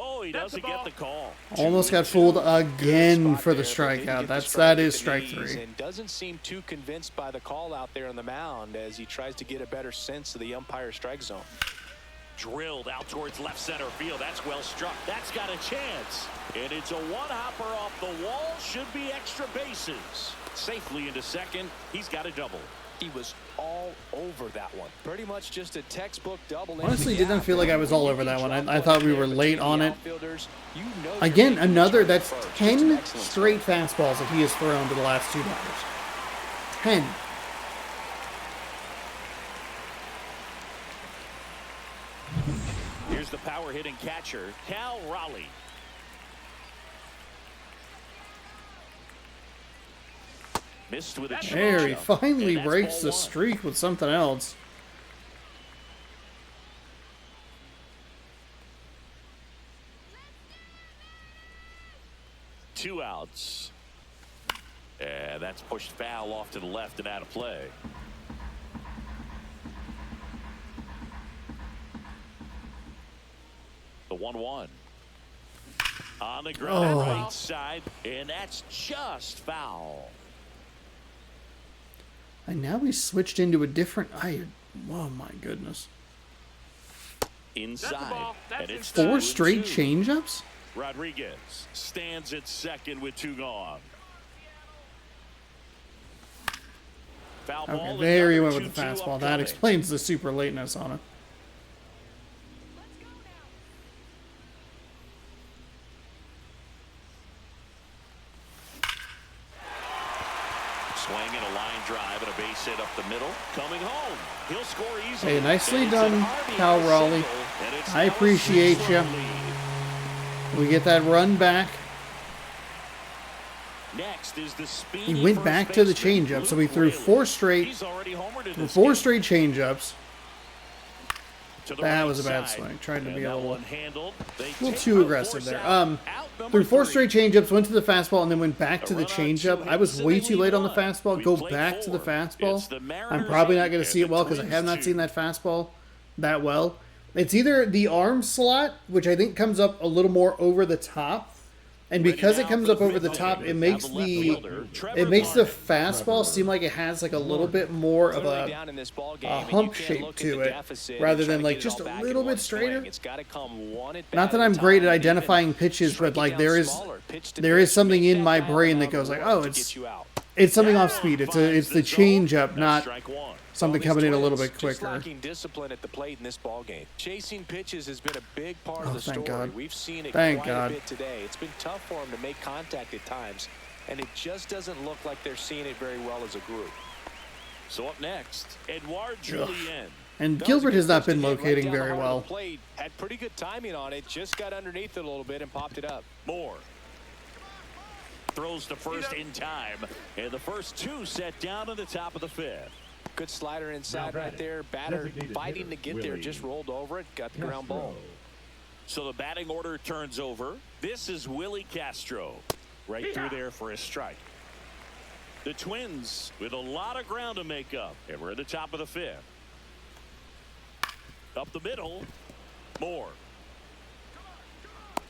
Oh, he doesn't get the call. Almost got fooled again Spot for the there, but didn't strikeout. get the That at is the strike knees 3. And doesn't seem too convinced by the call out there on the mound as he tries to get a better sense of the umpire strike zone. Drilled out towards left center field. That's well struck. That's got a chance. And it's a one-hopper off the wall. Should be extra bases. Safely into second. He's got a double. He was all over that one. Pretty much just a textbook double. Honestly, didn't feel like I was all over that one. I thought we were late on it. Again, another, that's 10 straight fastballs that he has thrown to the last 2 batters. 10. Here's the power hitting catcher, Cal Raleigh. Missed with a There, he changeup, finally and that's breaks ball the 1. streak with something else. Two outs. And that's pushed foul off to the left and out of play. The 1-1. On the ground, right side, and that's just foul. And now we switched into a different... oh my goodness. Inside. And it's 4 straight 2-2. changeups? Rodriguez stands at second with 2 gone. Foul ball. Okay, there he another went with the 2-2 fastball. upcoming. That explains the super lateness on it. Swing and a line drive and a base hit up the middle. Coming home. He'll score easily. Hey, nicely And it's an done, RBI Cal Raleigh. single, and it's I now a appreciate 6-run ya. lead. We get that run back. Next is the speedy He went first back to the baseman, changeup, so Luke he threw Riley. four straight He's already homered in this four game. straight changeups. To the That right was a bad side. swing. Tried to And be a that little one handled. They little take too the aggressive force there. Out number Threw four 3. straight changeups, went to the fastball, and then went back to the A run on changeup. 2 I was hits, and way they too lead late on the 1. fastball. We Go play back to the 4. fastball. It's the I'm Mariners probably 8 not going to and see it the well because I Twins have not 2. seen that fastball that well. It's either the arm slot, which I think comes up a little more over the top, and because it comes up over the top, it makes the fastball seem like it has like a little bit more of Clearly a down in this ball game, and you hump can't shape look at to the it, deficit rather and try than to like get it just all a back little in one bit straighter. swing. It's got to come one at bat Not that at a I'm time, great at and identifying even pitches, but striking like down there is smaller pitch to there pitch is something makes in that my bat brain amount that goes of like, work oh, to it's get you out. something off speed. It's the change up, not Strike 1. something Well, coming in a these little Twins bit just quicker. lacking discipline at the plate in this ball game. Chasing pitches has been a big part Oh, of the thank story. God. We've seen it Thank quite God. a bit today. It's been tough for them to make contact at times, and it just doesn't look like they're seeing it very well as a group. So up next, Edouard Julien. And That was a Gilbert good has not pitch been to hit right locating down the very heart of well. the plate. Had pretty good timing on it. Just got underneath it a little bit and popped it up. Moore throws to first in time, and the first 2 set down in the top of the 5th. Good slider inside Now right batting, there. Batter designated fighting to hitter, get there. Willie Just rolled over it. Got the ground ball. So the batting order turns over. This is Willie Castro. Right through there for a strike. The Twins with a lot of ground to make up. And we're at the top of the 5th. Up the middle. Moore.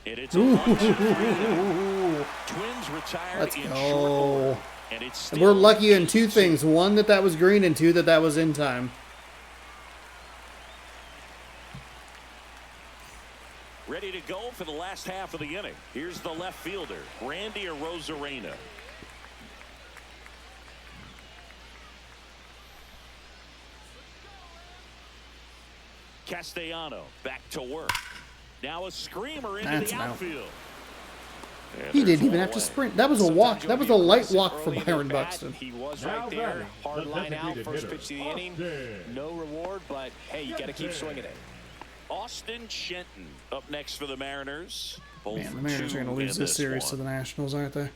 And it's a 1-2-3. Twins retired Let's in go. short order. And it's And we're still lucky in 2 8-2. things. 1, that was green, and 2, that was in time. Ready to go for the last half of the inning. Here's the left fielder, Randy Arozarena. Castellano back to work. Now a screamer into That's the an out. outfield. And He there's didn't even one have to away. sprint. That was a walk. That was a light walk for Byron Buxton. He was Now right there. batting, Hard the line out. designated First hitter, pitch of the inning. Austin. No reward, but hey, you got to keep swinging it. Austin Shenton up next for the Mariners. Man, the Mariners are going to lose this series to the Nationals, aren't they?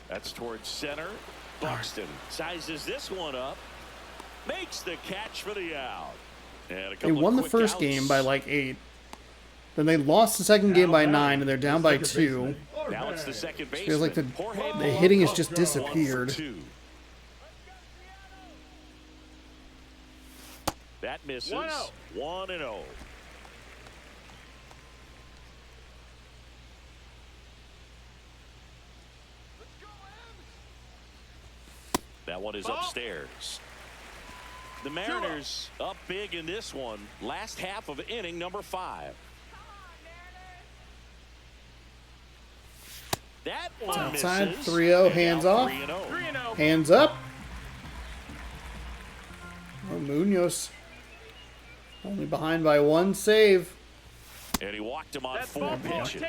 That's towards center. Buxton sizes this one up. Makes the catch for the out. And a They couple of won the quick first outs. game by like 8. Then they lost the second game by 9, and they're down by 2. Now it's the second baseman. Feels like the Jorge hitting has just Polanco, 1 for disappeared. 2. That misses. 1-0. That one is upstairs. The Mariners up big in this one. Last half of inning number 5. That one outside, misses. 3-0, And hands now off. 3-0. Hands up. Oh, Munoz. Only behind by 1 save. And he walked him on 4 pitches.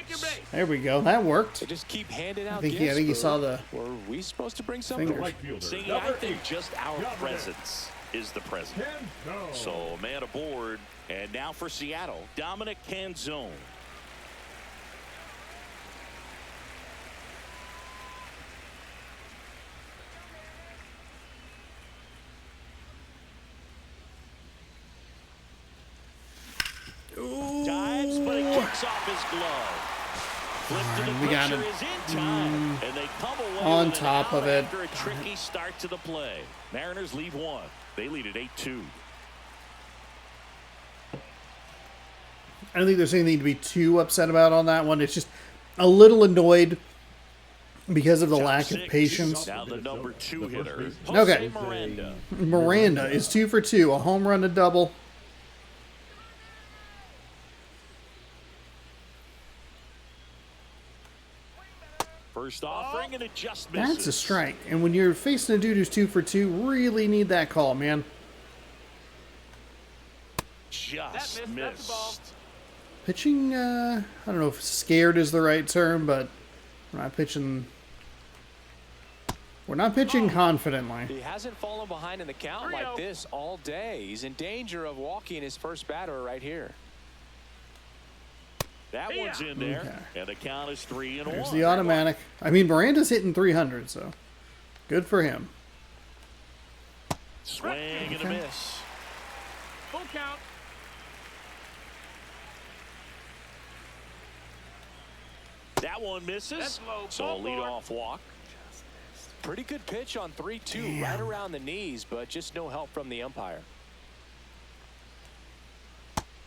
There we go. That worked. They just keep handing out I think gifts. you saw the Were we supposed to bring something? fingers. Right fielder, See, I number think 8, just our Dominic presence is the present. Canzone. So a man aboard. And now for Seattle, Dominic Canzone. Dives, but it kicks off his glove. Flip to the We got pitcher him. is in time, and they come away On with an top out of it. after a tricky start to the play. Mariners lead 1. They lead at 8-2. I don't think there's anything to be too upset about on that one. It's just a little annoyed because of the Top lack 6. of patience. Now the number 2 hitter, Okay. Jose Miranda. Miranda is 2 for 2. A home run, a double. First offering, and it just misses. That's a strike. And when you're facing a dude who's 2 for 2, really need that call, man. Just missed. Pitching, I don't know if scared is the right term, but we're not pitching confidently. He hasn't fallen behind in the count like this all day. He's in danger of walking his first batter right here. That one's in there, and the count is 3-1. There's the automatic. I mean, Miranda's hitting 300, so good for him. Swing and a miss. Full count. That one misses. That's low. So a leadoff walk. Pretty good pitch on 3-2, right around the knees, but just no help from the umpire.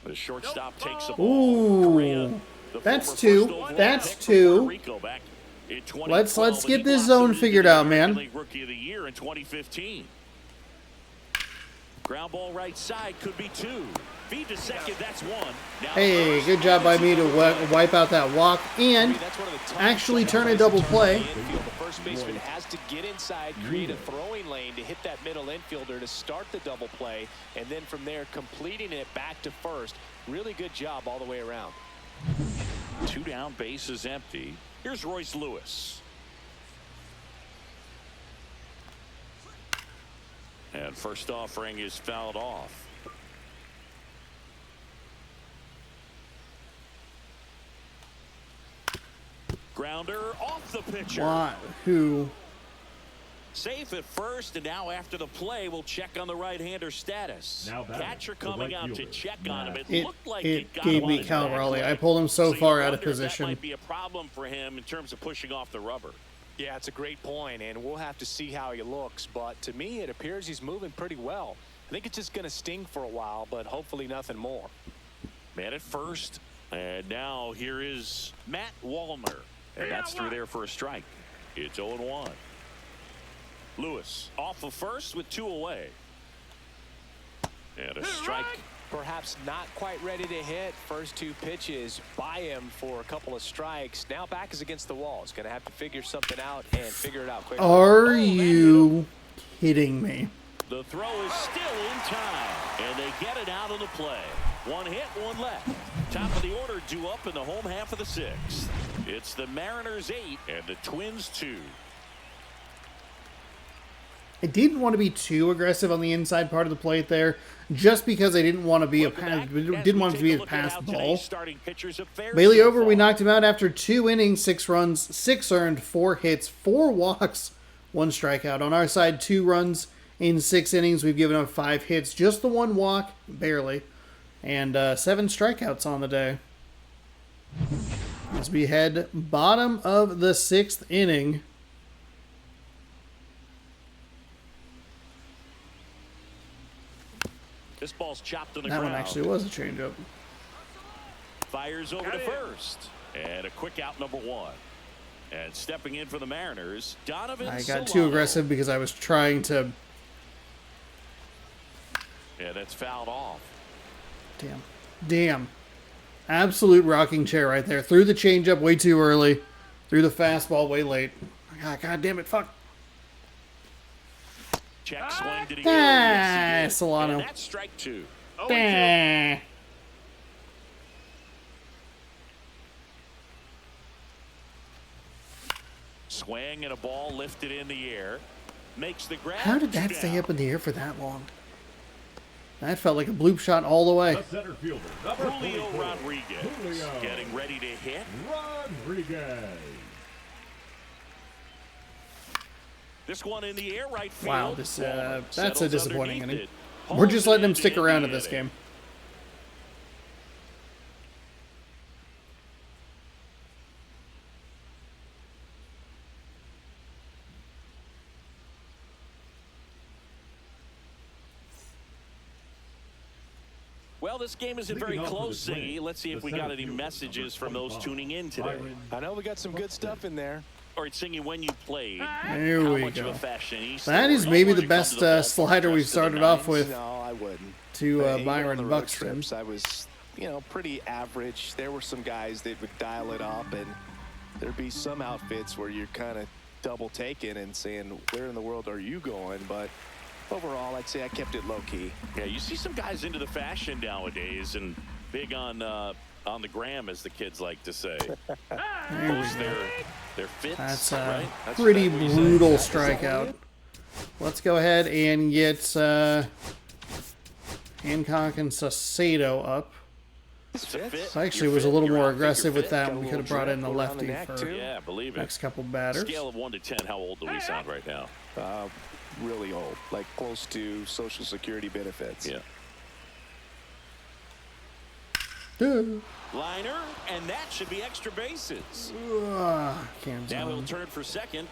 The shortstop takes the ball. Ooh, that's two. That's two. Let's get this zone figured out, man. Rookie of the year in 2015. Ground ball right side could be 2. Feed to second, that's 1. Now Hey, good job by me to wipe out that walk and actually turn a double play. The first baseman has to get inside, create a throwing lane to hit that middle infielder to start the double play, and then from there completing it back to first. Really good job all the way around. 2 down, base is empty. Here's Royce Lewis. And first offering is fouled off. Grounder off the pitcher. What? Who? Safe at first, and now after the play, we'll check on the right-hander status. Now batting, Catcher the coming right out to fielder, check on him. It Looked like it got gave him on me his Cal back Raleigh. leg. I pulled him so you far out of wonder if position. That might be a problem for him in terms of pushing off the rubber. Yeah, it's a great point, and we'll have to see how he looks. But to me, it appears he's moving pretty well. I think it's just going to sting for a while, but hopefully nothing more. Man at first, and now here is Matt Wallner. And that's through there for a strike. It's 0-1. Lewis off of first with 2 away. And a strike. Perhaps not quite ready to hit. First 2 pitches by him for a couple of strikes. Now back is against the wall. He's going to have to figure something out and figure it out quickly. Are you kidding me? The throw is still in time, and they get it out of the play. 1 hit, 1 left. Top of the order due up in the home half of the 6th. It's the Mariners 8 and the Twins 2. I didn't want to be too aggressive on the inside part of the plate there, just because I didn't want to be didn't want it to be a pass ball. Bailey over, we knocked him out after 2 innings, 6 runs, 6 earned, 4 hits, 4 walks, 1 strikeout. On our side, 2 runs in 6 innings. We've given up 5 hits, just the 1 walk, barely, and 7 strikeouts on the day. As we head bottom of the 6th inning. This ball's chopped on the That ground. one actually was a changeup. Fires over to first. And a quick out, number 1. And stepping in for the Mariners, Donovan I got Solano. too aggressive because I was trying to... Yeah, that's fouled off. Damn. Absolute rocking chair right there. Threw the changeup way too early. Threw the fastball way late. God damn it, fuck. Check swing. Did he go? Yes, he did. Solano. And that's strike 2. Bah. Swing and a ball lifted in the air. Makes the grab. How did that stay up in the air for that long? That felt like a bloop shot all the way. The center fielder, number Julio 44, Rodriguez Julio getting ready to hit. Rodriguez. This one in the air, right field. Wow, that's a Settles disappointing underneath inning. it. We're just letting him Holmes stick around in the this inning. game. Well, this game isn't very close, Ziggy. Let's see if we got any messages from those tuning in today. I know we got some good stuff in there. All right, Singy, when you played, There how we much go. of a fashionista That is were you maybe when the you come best to the ballpark slider we've dressed to the started off nines? with No, I wouldn't. to But even Byron on the road Buxton. trips, I was, pretty average. There were some guys that would dial it up, and there'd be some outfits where you're kind of double taking and saying, where in the world are you going? But overall, I'd say I kept it low key. Yeah, you see some guys into the fashion nowadays and big on the gram, as the kids like to say. Post their fits. That's right? a That's pretty what we say. brutal strikeout. Let's go ahead and get Hancock and Saucedo up. I actually was a little more aggressive with that one. We could have brought in the lefty for Yeah, believe it. next couple batters. Scale of 1 to 10, how old do we sound right now? Really old, like close to Social Security benefits. Yeah. Duh. Liner, and that should be extra bases. Cam's Now he'll on. turn for second.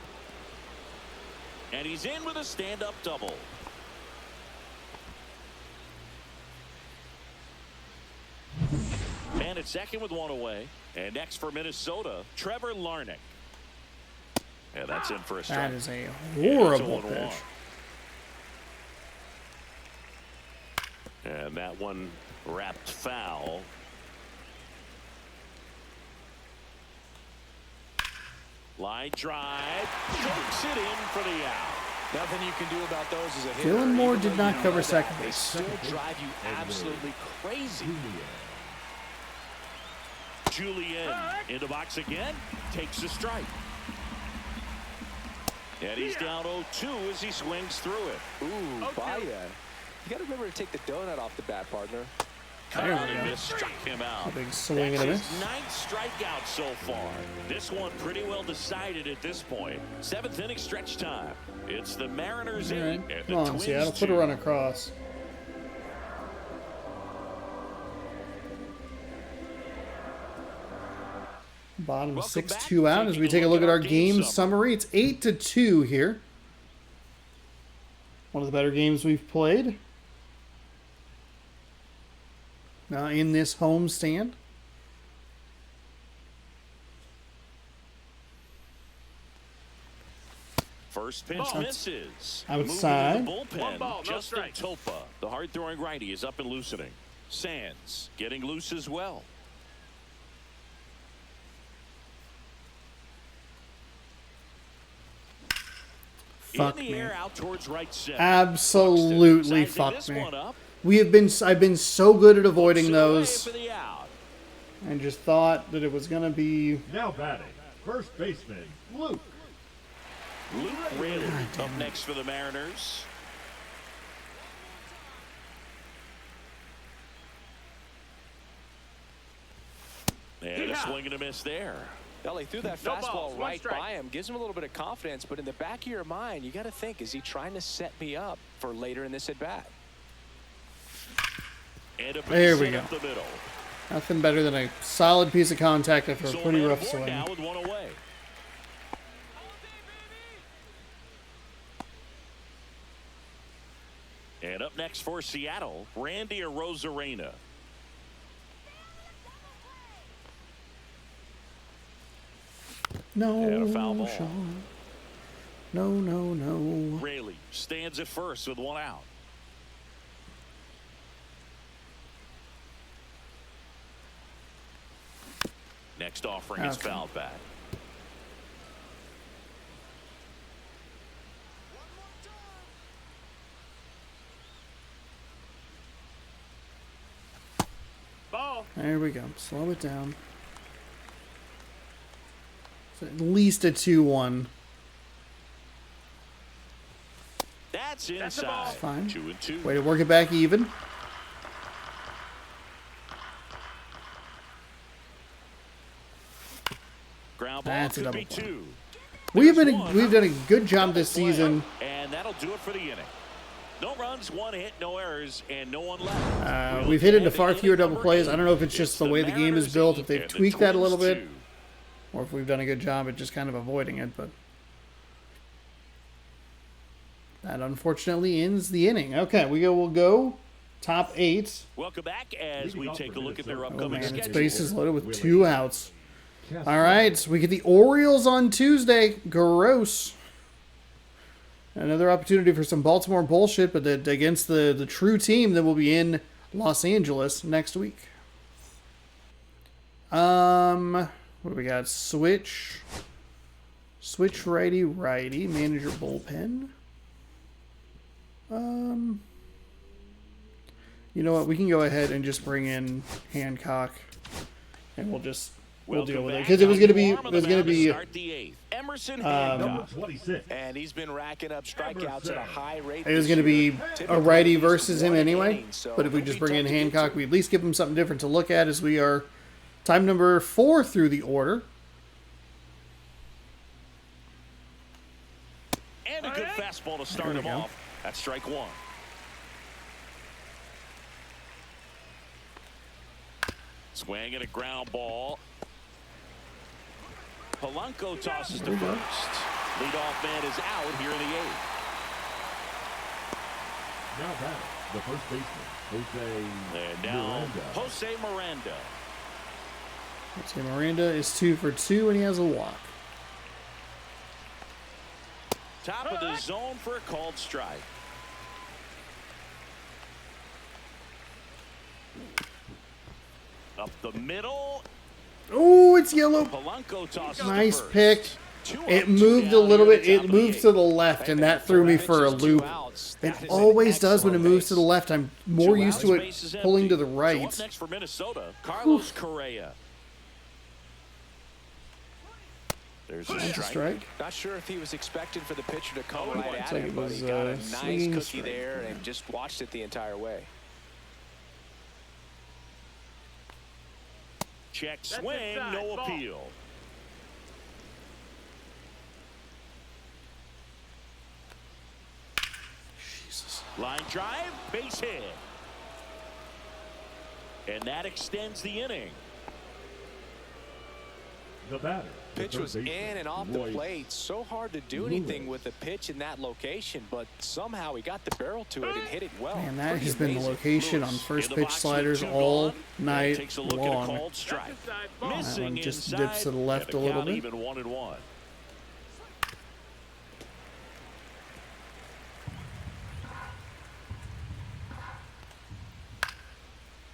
And he's in with a stand-up double. Man at second with 1 away. And next for Minnesota, Trevor Larnach. And that's in for a strike. That is a horrible And it's pitch. 0-1. And that one wrapped foul. Line drive. Chokes it in for the out. Nothing you can do about those as a hitter. Dylan Moore even did though not you cover know second that. They base. still drive you absolutely crazy. Julian in the box again. Takes a strike. And he's down 0-2 as he swings through it. Ooh, Baya. You got to remember to take the donut off the bat, partner. There we And go. this struck him out. A big swing and a That's miss. his 9th strikeout so far. This one pretty well decided at this point. 7th inning stretch time. It's the Mariners All 8 right. and the Come on, Twins Seattle. Put a 2. run across. Bottom Welcome 6-2 back. out as we take a look at our game summary. It's 8-2 here. One of the better games we've played. In this home stand. First pitch misses. Outside. Moving to the One bullpen. ball, no Justin strikes. Topa, the hard-throwing righty, is up and loosening. Sands getting loose as well. Fuck in the me. air out towards right center. Absolutely Sizing fuck this me. one up. I've been so good at avoiding Away those for the out. and just thought that it was going to be Now batting, first baseman, Luke. Luke Raley up next for the Mariners. And a swing and a miss there. Well, he threw that No fastball balls, one right strike. by him, gives him a little bit of confidence, but in the back of your mind, you got to think, is he trying to set me up for later in this at-bat? And a There base we hit go. up the middle. nothing better than a solid piece of contact after a So pretty man rough aboard swing. now with 1 away. And up next for Seattle, Randy Arozarena. No, And a foul ball. Sean. No. Raley stands at first with 1 out. Next offering is Okay. fouled back. Ball. There we go. Slow it down. So at least a 2-1. That's That's a inside. ball. Fine. 2-2. Way to work it back even. Ground ball That's a could double be play. 2. We've There's done a good job Double this play. season. And that'll do it for the inning. No runs, 1 hit, no errors, and no one left. We've hit into far fewer double plays. I don't know if it's just the way the game is built, if they've tweaked that a little bit, or if we've done a good job at just kind of avoiding it, but that unfortunately ends the inning. Okay, we'll go top 8. Welcome back as we take a look at their Oh upcoming man, its schedule. bases loaded with 2 outs. All right, so we get the Orioles on Tuesday. Gross. Another opportunity for some Baltimore bullshit, but against the true team that will be in Los Angeles next week. What do we got? Switch righty, manager bullpen. You know what? We can go ahead and just bring in Hancock, and we'll deal with it because it was gonna be Start the 8th. Emerson Number Hancock. 26. And he's been racking up strikeouts at a high rate. It was going to be a righty versus him anyway. But if we just bring in Hancock, we at least give him something different to look at as we are time number 4 through the order. And a good fastball to start him off. That's strike 1. Swing and a ground ball. Polanco tosses to first. Leadoff man is out here in the 8th. Now that the first baseman, Jose And now Miranda. Jose Miranda. Jose Miranda is 2 for 2, and he has a walk. Top of the zone for a called strike. Up the middle. Oh, it's yellow. Polanco tosses Nice to first. pick. 2 It up, 2 moved a down little here bit. at the top It of the moved 8th. to the left, and that threw me for a loop. It always does when it moves to the left. I'm more used to it pulling to the So up right. next for Minnesota, Carlos Correa. There's a That's a strike. strike. Not sure if he was expecting for the pitcher to come Oh, right looks at like him, it but was, he got a nice swinging cookie strike. there and just watched it the entire way. Check That's swing, inside. no Ball. appeal. Jesus. Line drive, base hit. And that extends the inning. The batter. the Pitch third was in baseman, and off the Royce plate. So hard to do anything with a pitch in that location, but somehow he got the barrel to it and hit it well. Man, that Pretty has been the amazing. location on Lewis first in the pitch box with sliders 2 all gone. night Takes a look at a long. called strike. Inside ball. Missing one just inside, dips to the left and a little count bit. Even 1-1.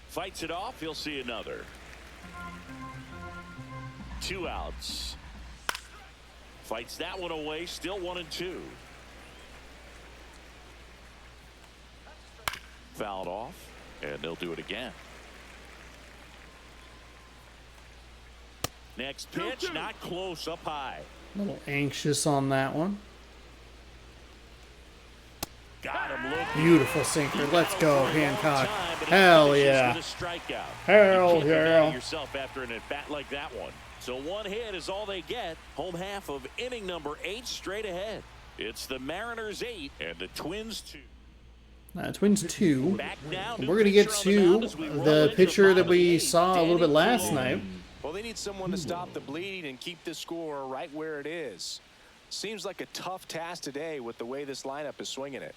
Fights it off. He'll see another. 2 outs. Fights that one away. Still 1-2. Fouled off, and they'll do it again. Next pitch, not close, up high. A little anxious on that one. Got him looking. Beautiful sinker. Let's go, Hancock. Hell yeah. Hell yeah. Yourself after an at bat like that one. So 1 hit is all they get. Home half of inning number 8 straight ahead. It's the Mariners 8 and the Twins 2. Twins 2. Back now. We're going to get to the pitcher that we saw a little bit last night. Well, they need someone to stop the bleeding and keep the score right where it is. Seems like a tough task today with the way this lineup is swinging it.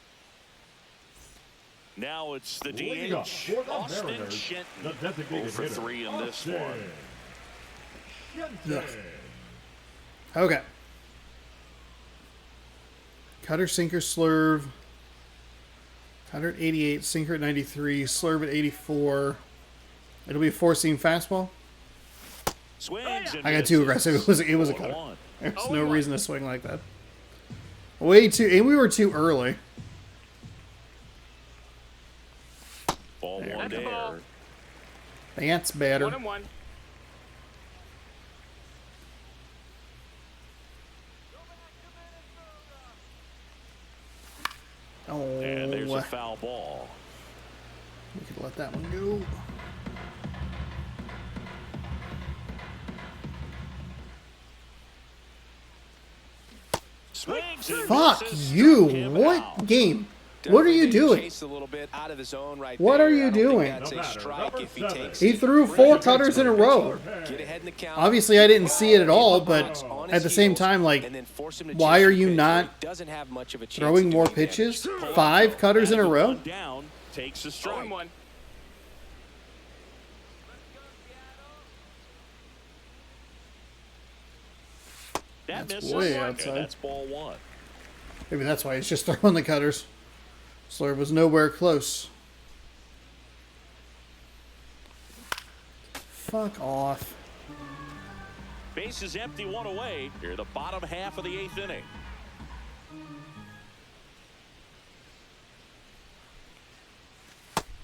Now it's the Leading up DH, for the Austin Mariners, Shenton. the designated for hitter, 3 in this Austin one. Shenton. Okay. Cutter, sinker, slurve. Cutter at 88, sinker at 93, slurve at 84. It'll be a 4-seam fastball. Swings and I got too misses. aggressive. It was a cutter. 0-1. There's no reason to swing like that. Way too, and we were too early. Ball There. one That's a ball. there. That's better. 1-1. And there's Oh, a foul ball. we could let that one go. Swings and Fuck misses, you! struck him What out. game? What are you Definitely doing? chased a little bit out of his zone right What there. are you I don't think doing? That's No a matter. strike Number if he 7. takes He it. threw 4 cutters in a row. Get ahead in the count. Obviously, I didn't see it at all, but On his at the same heels, time, like, and then force him to why chase are the you pitch not where he doesn't have much of a chance throwing to more do damage. pitches? 5 cutters in a row? One down, takes a strike. 0-1. That That's misses. way And outside. that's ball 1. Maybe that's why he's just throwing the cutters. Slurve was nowhere close. Fuck off. Base is empty, 1 away. Here, the bottom half of the 8th inning.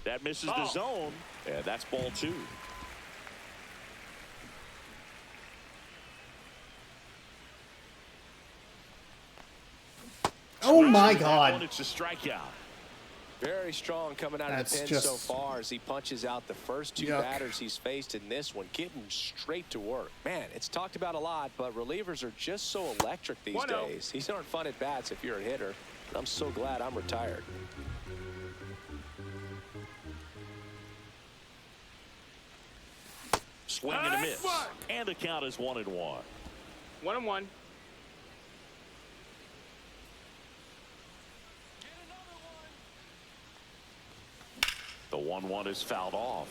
That misses the zone, and that's ball 2. Oh my That God. one, it's a strikeout. Very strong coming out That's of the pen just so far as he punches out the first two yuck. batters he's faced in this one, getting straight to work. Man, it's talked about a lot, but relievers are just so electric these 1-0. days. These aren't fun at bats if you're a hitter. I'm so glad I'm retired. Swing and a miss. And the count is 1-1. 1-1. The 1-1 is fouled off.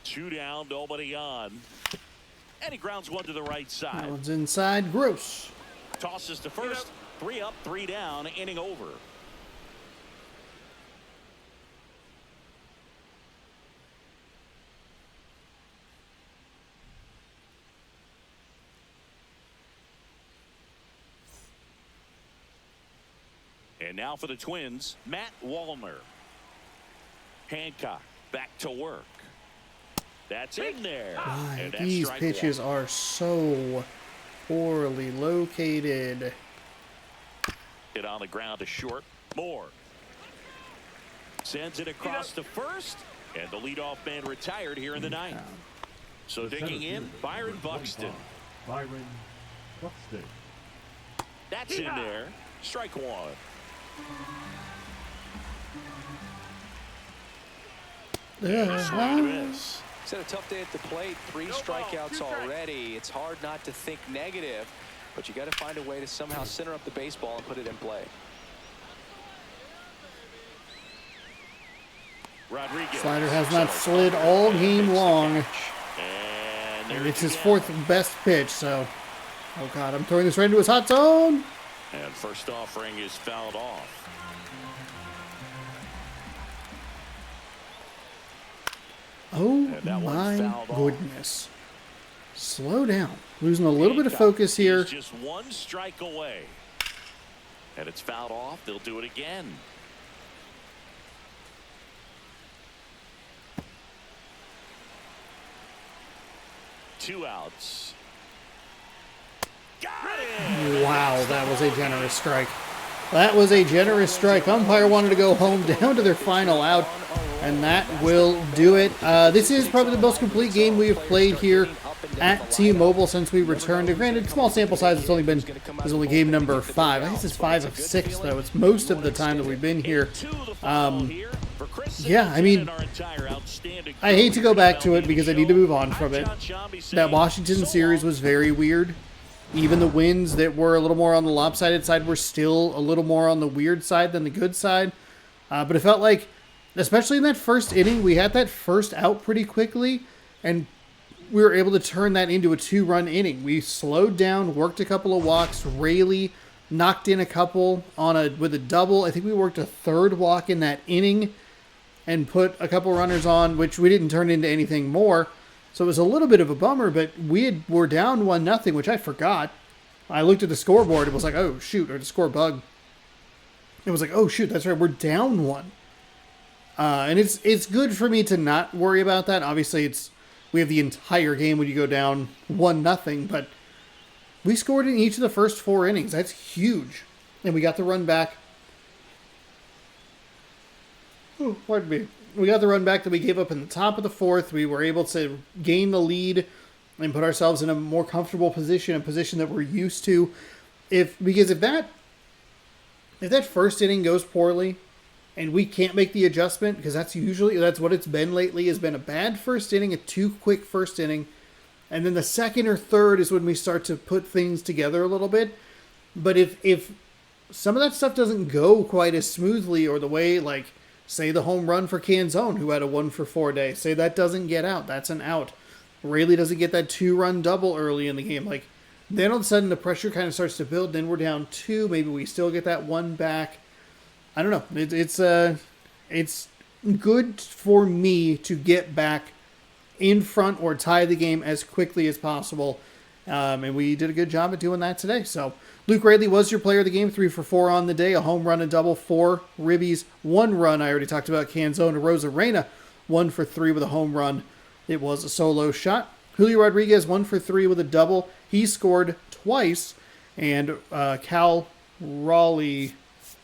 Two down, nobody on. And he grounds one to the right That side. one's inside. Gross. Tosses to first. 3 up, 3 down, inning over. And now for the Twins, Matt Wallner. Hancock back to work. That's in there. Why? And that's These strike pitches one. are so poorly located. Hit on the ground to short. Moore sends it across to first, and the leadoff man retired here in the ninth. So digging in, Byron Buxton. Byron Buxton. That's in there. Strike one. Swing and a miss. He's had a tough day at the plate. 3 strikeouts already. It's hard not to think negative, but you got to find a way to somehow center up the baseball and put it in play. Rodriguez. Slider has not slid all game long. And And there it's you his go. fourth best pitch, so. Oh God, I'm throwing this right into his hot zone. And first offering is fouled off. Oh that one my fouled off. goodness. Slow down. Losing a little bit of Hancock focus here. is just 1 strike away. And it's fouled off. They'll do it again. Two outs. Got it! Wow, that was a generous strike. That was a generous strike. Umpire wanted to go home down to their final out, and that will do it. This is probably the most complete game we have played here at T-Mobile since we returned. Granted, small sample size. It's only been this is only game number 5. I guess it's 5 of 6 though. It's most of the time that we've been here. Yeah, I mean, I hate to go back to it because I need to move on from it. That Washington series was very weird. Even the wins that were a little more on the lopsided side were still a little more on the weird side than the good side. But it felt like, especially in that first inning, we had that first out pretty quickly, and we were able to turn that into a 2-run inning. We slowed down, worked a couple of walks. Rayleigh knocked in a couple with a double. I think we worked a 3rd walk in that inning and put a couple runners on, which we didn't turn into anything more. So it was a little bit of a bummer, but were down 1-0, which I forgot. I looked at the scoreboard. It was like, oh, shoot, or the score bug. It was like, oh, shoot, that's right, we're down 1. And it's good for me to not worry about that. Obviously, we have the entire game when you go down 1-0, but we scored in each of the first 4 innings. That's huge. And we got the run back. Oh, pardon me. We got the run back that we gave up in the top of the 4th. We were able to gain the lead and put ourselves in a more comfortable position, a position that we're used to. Because if that first inning goes poorly and we can't make the adjustment, because that's what it's been lately, has been a bad first inning, a too quick first inning, and then the second or third is when we start to put things together a little bit. But if some of that stuff doesn't go quite as smoothly, or the way, like, say the home run for Canzone, who had a 1-for-4 day. Say that doesn't get out. That's an out. Rayleigh doesn't get that 2-run double early in the game. Like, then all of a sudden the pressure kind of starts to build. Then we're down 2. Maybe we still get that 1 back. I don't know. It's good for me to get back in front or tie the game as quickly as possible. And we did a good job at doing that today. So Luke Rayleigh was your player of the game, 3 for 4 on the day, a home run, a double, 4 ribbies, 1 run. I already talked about Canzone. Rosarena, 1 for 3 with a home run. It was a solo shot. Julio Rodriguez 1 for 3 with a double. He scored twice. And Cal Raleigh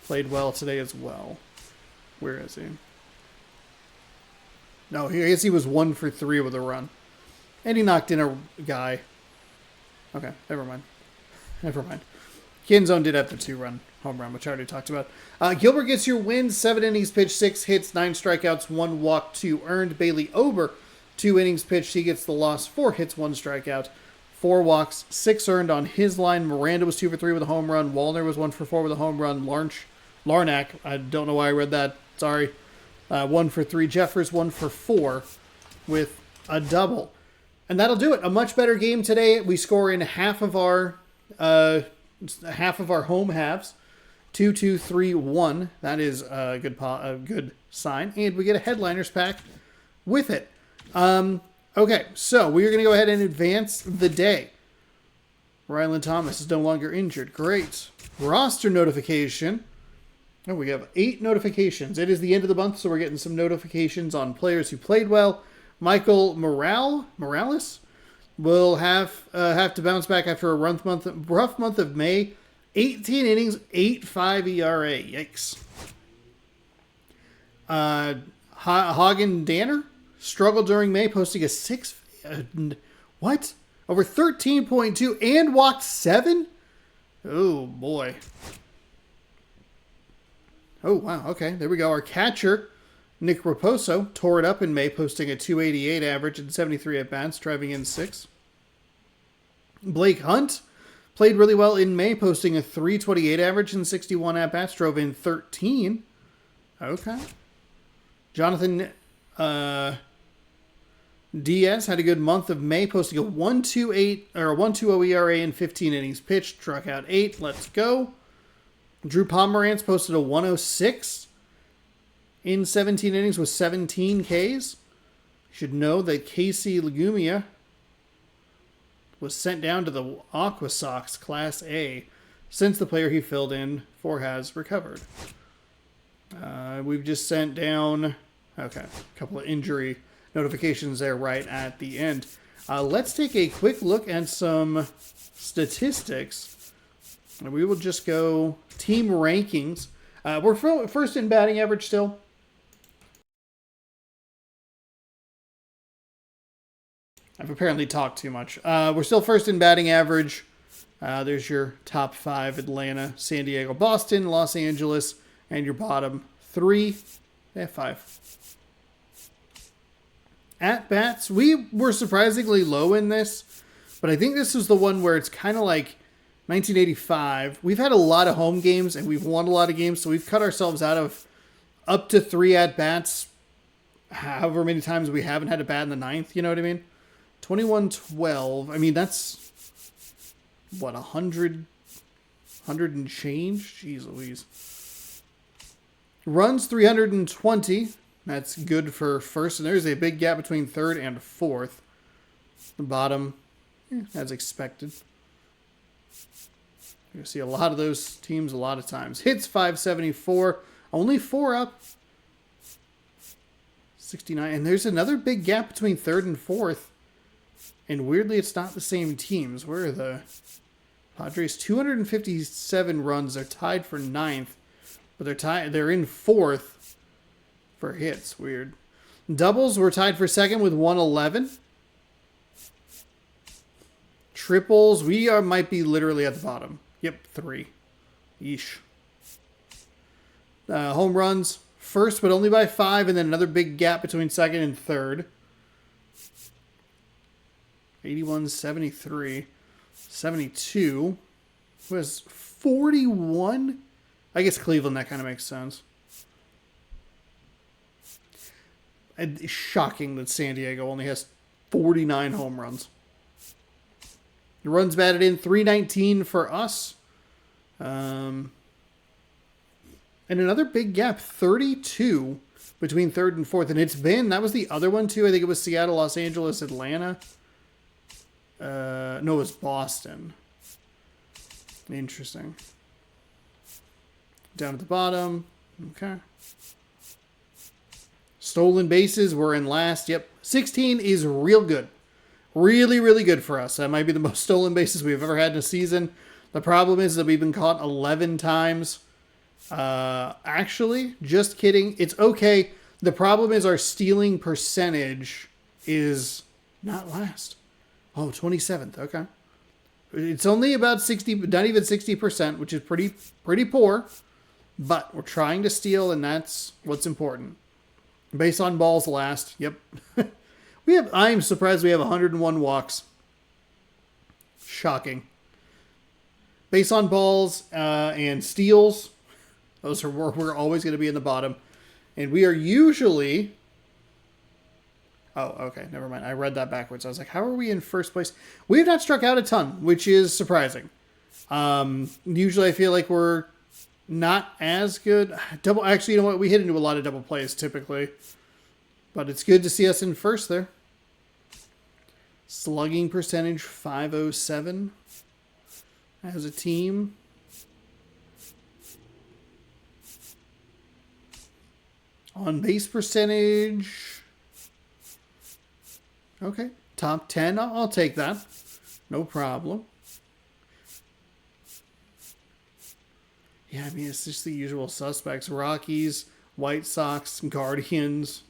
played well today as well. Where is he? No, I guess he was 1 for 3 with a run. And he knocked in a guy. Okay, never mind. Kinzone did have the 2-run home run, which I already talked about. Gilbert gets your win. 7 innings pitched, 6 hits, 9 strikeouts, 1 walk, 2 earned. Bailey Ober, 2 innings pitched. He gets the loss. 4 hits, 1 strikeout, 4 walks, 6 earned on his line. Miranda was 2 for 3 with a home run. Wallner was 1 for 4 with a home run. Larnack, I don't know why I read that. Sorry. 1 for 3. Jeffers 1 for 4 with a double. And that'll do it. A much better game today. We score in half of our home halves. 2-2-3-1. That is a good sign. And we get a headliners pack with it. Okay, so we're going to go ahead and advance the day. Rylan Thomas is no longer injured. Great. Roster notification. Oh, we have 8 notifications. It is the end of the month, so we're getting some notifications on players who played well. Michael Morales will have to bounce back after a rough month of May. 18 innings, 8.5 ERA. Yikes. Hagen Danner struggled during May, posting a 6. What? Over 13.2 and walked 7? Oh, boy. Oh, wow. Okay, there we go. Our catcher, Nick Raposo, tore it up in May, posting a 288 average and 73 at-bats, driving in 6. Blake Hunt played really well in May, posting a 328 average and 61 at-bats, drove in 13. Okay. Jonathan Diaz had a good month of May, posting a 1.20 ERA in 15 innings pitched, struck out 8. Let's go. Drew Pomerantz posted a 106 in 17 innings with 17 Ks. You should know that Casey Legumia was sent down to the Aqua Sox Class A since the player he filled in for has recovered. We've just sent down, a couple of injury notifications there right at the end. Let's take a quick look at some statistics. And we will just go team rankings. We're first in batting average still. I've apparently talked too much. We're still first in batting average. There's your top 5: Atlanta, San Diego, Boston, Los Angeles, and your bottom 3. 5. At bats, we were surprisingly low in this, but I think this is the one where it's kind of like 1985. We've had a lot of home games and we've won a lot of games, so we've cut ourselves out of up to 3 at bats. However many times we haven't had a bat in the 9th, you know what I mean? 21-12. I mean, that's what, 100 and change? Jeez Louise. Runs 320. That's good for first, and there's a big gap between third and fourth. The bottom, as expected. You see a lot of those teams a lot of times. Hits 574, only 4 up. 69, and there's another big gap between third and fourth. And weirdly, it's not the same teams. Where are the Padres? 257 runs. They're tied for 9th, but they're in 4th for hits. Weird. Doubles were tied for 2nd with 111. Triples, we might be literally at the bottom. Yep, 3. Yeesh. Home runs, first, but only by 5, and then another big gap between 2nd and 3rd. 81, 73, 72. Was 41? I guess Cleveland, that kind of makes sense. It's shocking that San Diego only has 49 home runs. The runs batted in, 319 for us. And another big gap, 32 between 3rd and 4th. And that was the other one too. I think it was Seattle, Los Angeles, Atlanta. No, it was Boston. Interesting. Down at the bottom. Okay. Stolen bases were in last. Yep. 16 is real good. Really, really good for us. That might be the most stolen bases we've ever had in a season. The problem is that we've been caught 11 times. Actually, just kidding. It's okay. The problem is our stealing percentage is not last. Oh, 27th. Okay. It's only about 60, not even 60%, which is pretty poor. But we're trying to steal, and that's what's important. Base on balls last. Yep. I'm surprised we have 101 walks. Shocking. Base on balls and steals. Those are where we're always going to be in the bottom. And we are usually... Oh, okay. Never mind. I read that backwards. I was like, how are we in first place? We have not struck out a ton, which is surprising. Usually I feel like we're not as good. Actually, you know what? We hit into a lot of double plays typically. But it's good to see us in first there. Slugging percentage 507 as a team. On base percentage. Okay. Top 10. I'll take that. No problem. Yeah, I mean, it's just the usual suspects. Rockies, White Sox, Guardians.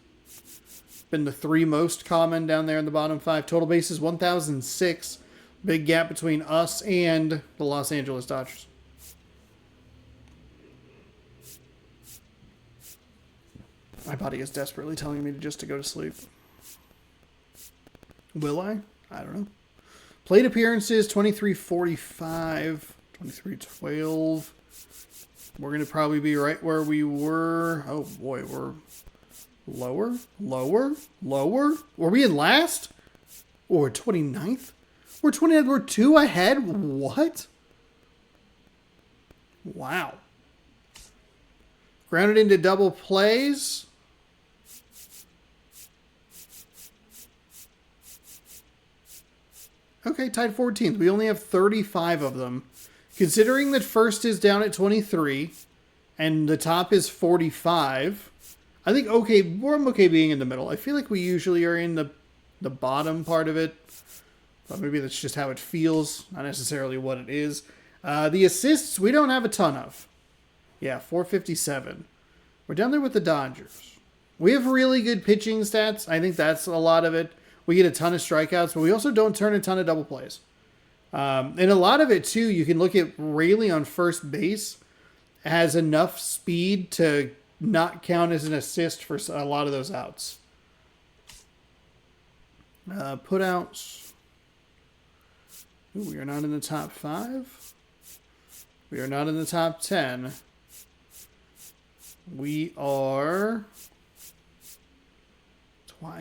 Been the three most common down there in the bottom five. Total bases 1,006. Big gap between us and the Los Angeles Dodgers. My body is desperately telling me to go to sleep. Will I? I don't know. Plate appearances 2345, 2312. We're going to probably be right where we were. Oh boy, we're lower. Were we in last? Or 29th? We're 29th. We're 2 ahead? What? Wow. Grounded into double plays. Okay, tied 14th. We only have 35 of them. Considering that first is down at 23 and the top is 45, I think I'm okay being in the middle. I feel like we usually are in the bottom part of it, but maybe that's just how it feels, not necessarily what it is. The assists, we don't have a ton of. Yeah, 457. We're down there with the Dodgers. We have really good pitching stats. I think that's a lot of it. We get a ton of strikeouts, but we also don't turn a ton of double plays. And a lot of it, too, you can look at Rayleigh on first base has enough speed to not count as an assist for a lot of those outs. Putouts. Ooh, we are not in the top 5. We are not in the top 10. We are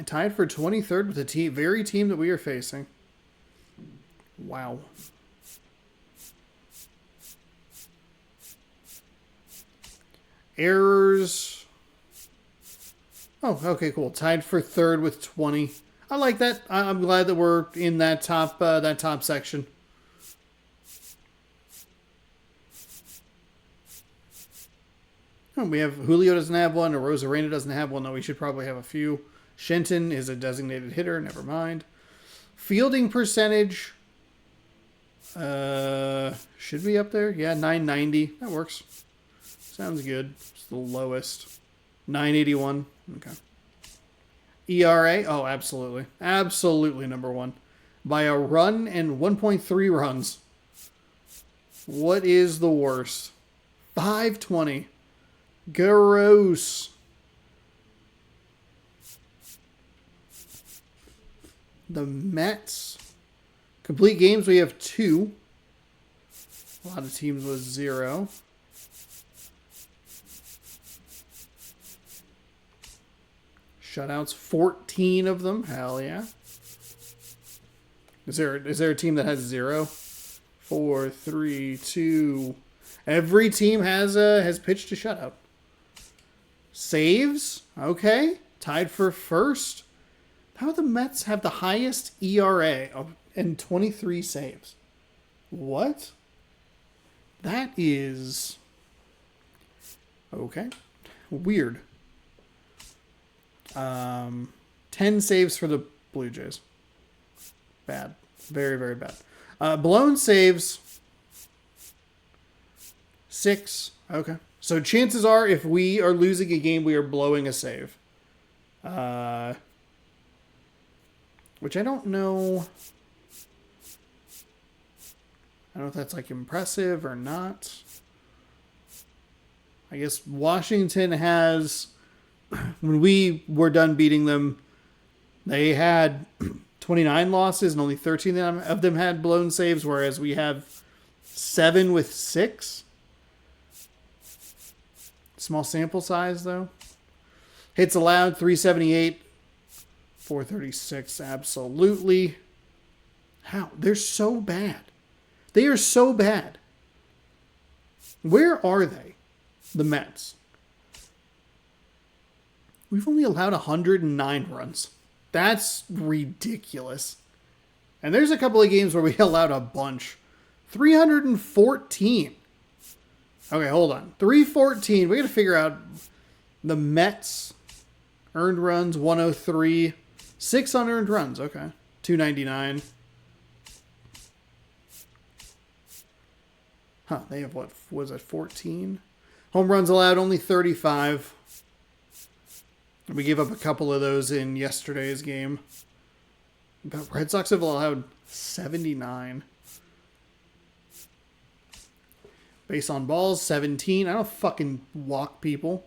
tied for 23rd with the very team that we are facing. Wow. Errors. Oh, okay, cool. Tied for 3rd with 20. I like that. I'm glad that we're in that top section. Oh, we have Julio doesn't have one, or Rosarena doesn't have one, though we should probably have a few. Shenton is a designated hitter. Never mind. Fielding percentage. Should be up there. Yeah, 990. That works. Sounds good. It's the lowest. 981. Okay. ERA. Oh, absolutely. Absolutely number 1. By a run and 1.3 runs. What is the worst? 520. Gross. The Mets. Complete games, we have 2. A lot of teams with 0. Shutouts, 14 of them. Hell yeah. Is there a team that has 0? 4, 3, 2. Every team has pitched a shutout. Saves, okay. Tied for first. How do the Mets have the highest ERA and 23 saves? What? That is... okay. Weird. 10 saves for the Blue Jays. bad. Very, very bad. Blown saves, 6. Okay. So chances are, if we are losing a game, we are blowing a save. Which I don't know. I don't know if that's like impressive or not. I guess Washington has, when we were done beating them, they had 29 losses and only 13 of them had blown saves, whereas we have 7 with 6. Small sample size, though. Hits allowed, 378. 436, absolutely. How? They're so bad. They are so bad. Where are they? The Mets. We've only allowed 109 runs. That's ridiculous. And there's a couple of games where we allowed a bunch. 314. Okay, hold on. 314. We got to figure out the Mets. Earned runs, 103. 6 unearned runs. Okay. 299. Huh, they have what? Was it 14? Home runs allowed, only 35. We gave up a couple of those in yesterday's game. But Red Sox have allowed 79. Base on balls, 17. I don't fucking walk people.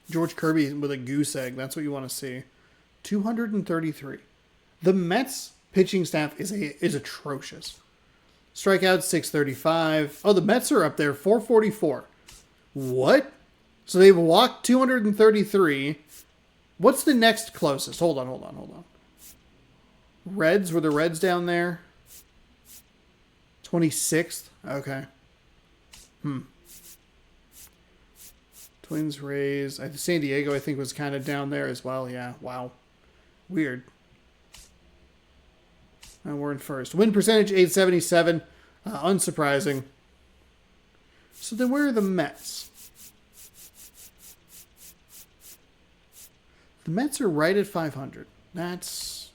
George Kirby with a goose egg. That's what you want to see. 233. The Mets pitching staff is atrocious. Strikeouts, 635. Oh, the Mets are up there, 444. What? So they've walked 233. What's the next closest? Hold on. Reds, were the Reds down there? 26th? Okay. Twins, Rays. San Diego, I think, was kind of down there as well. Yeah, wow. Weird. And we're in first. Win percentage, 877. Unsurprising. So then where are the Mets? The Mets are right at 500. That's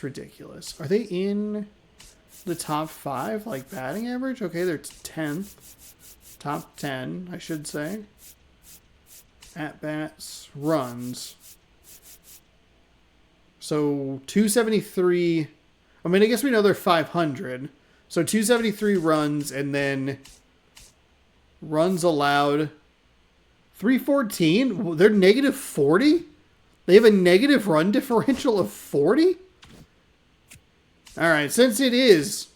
ridiculous. Are they in the top 5, like batting average? Okay, they're 10th. Top 10, I should say. At-bats, runs. So 273. I mean, I guess we know they're 500. So 273 runs, and then runs allowed 314. They're negative 40. They have a negative run differential of 40. All right, since it is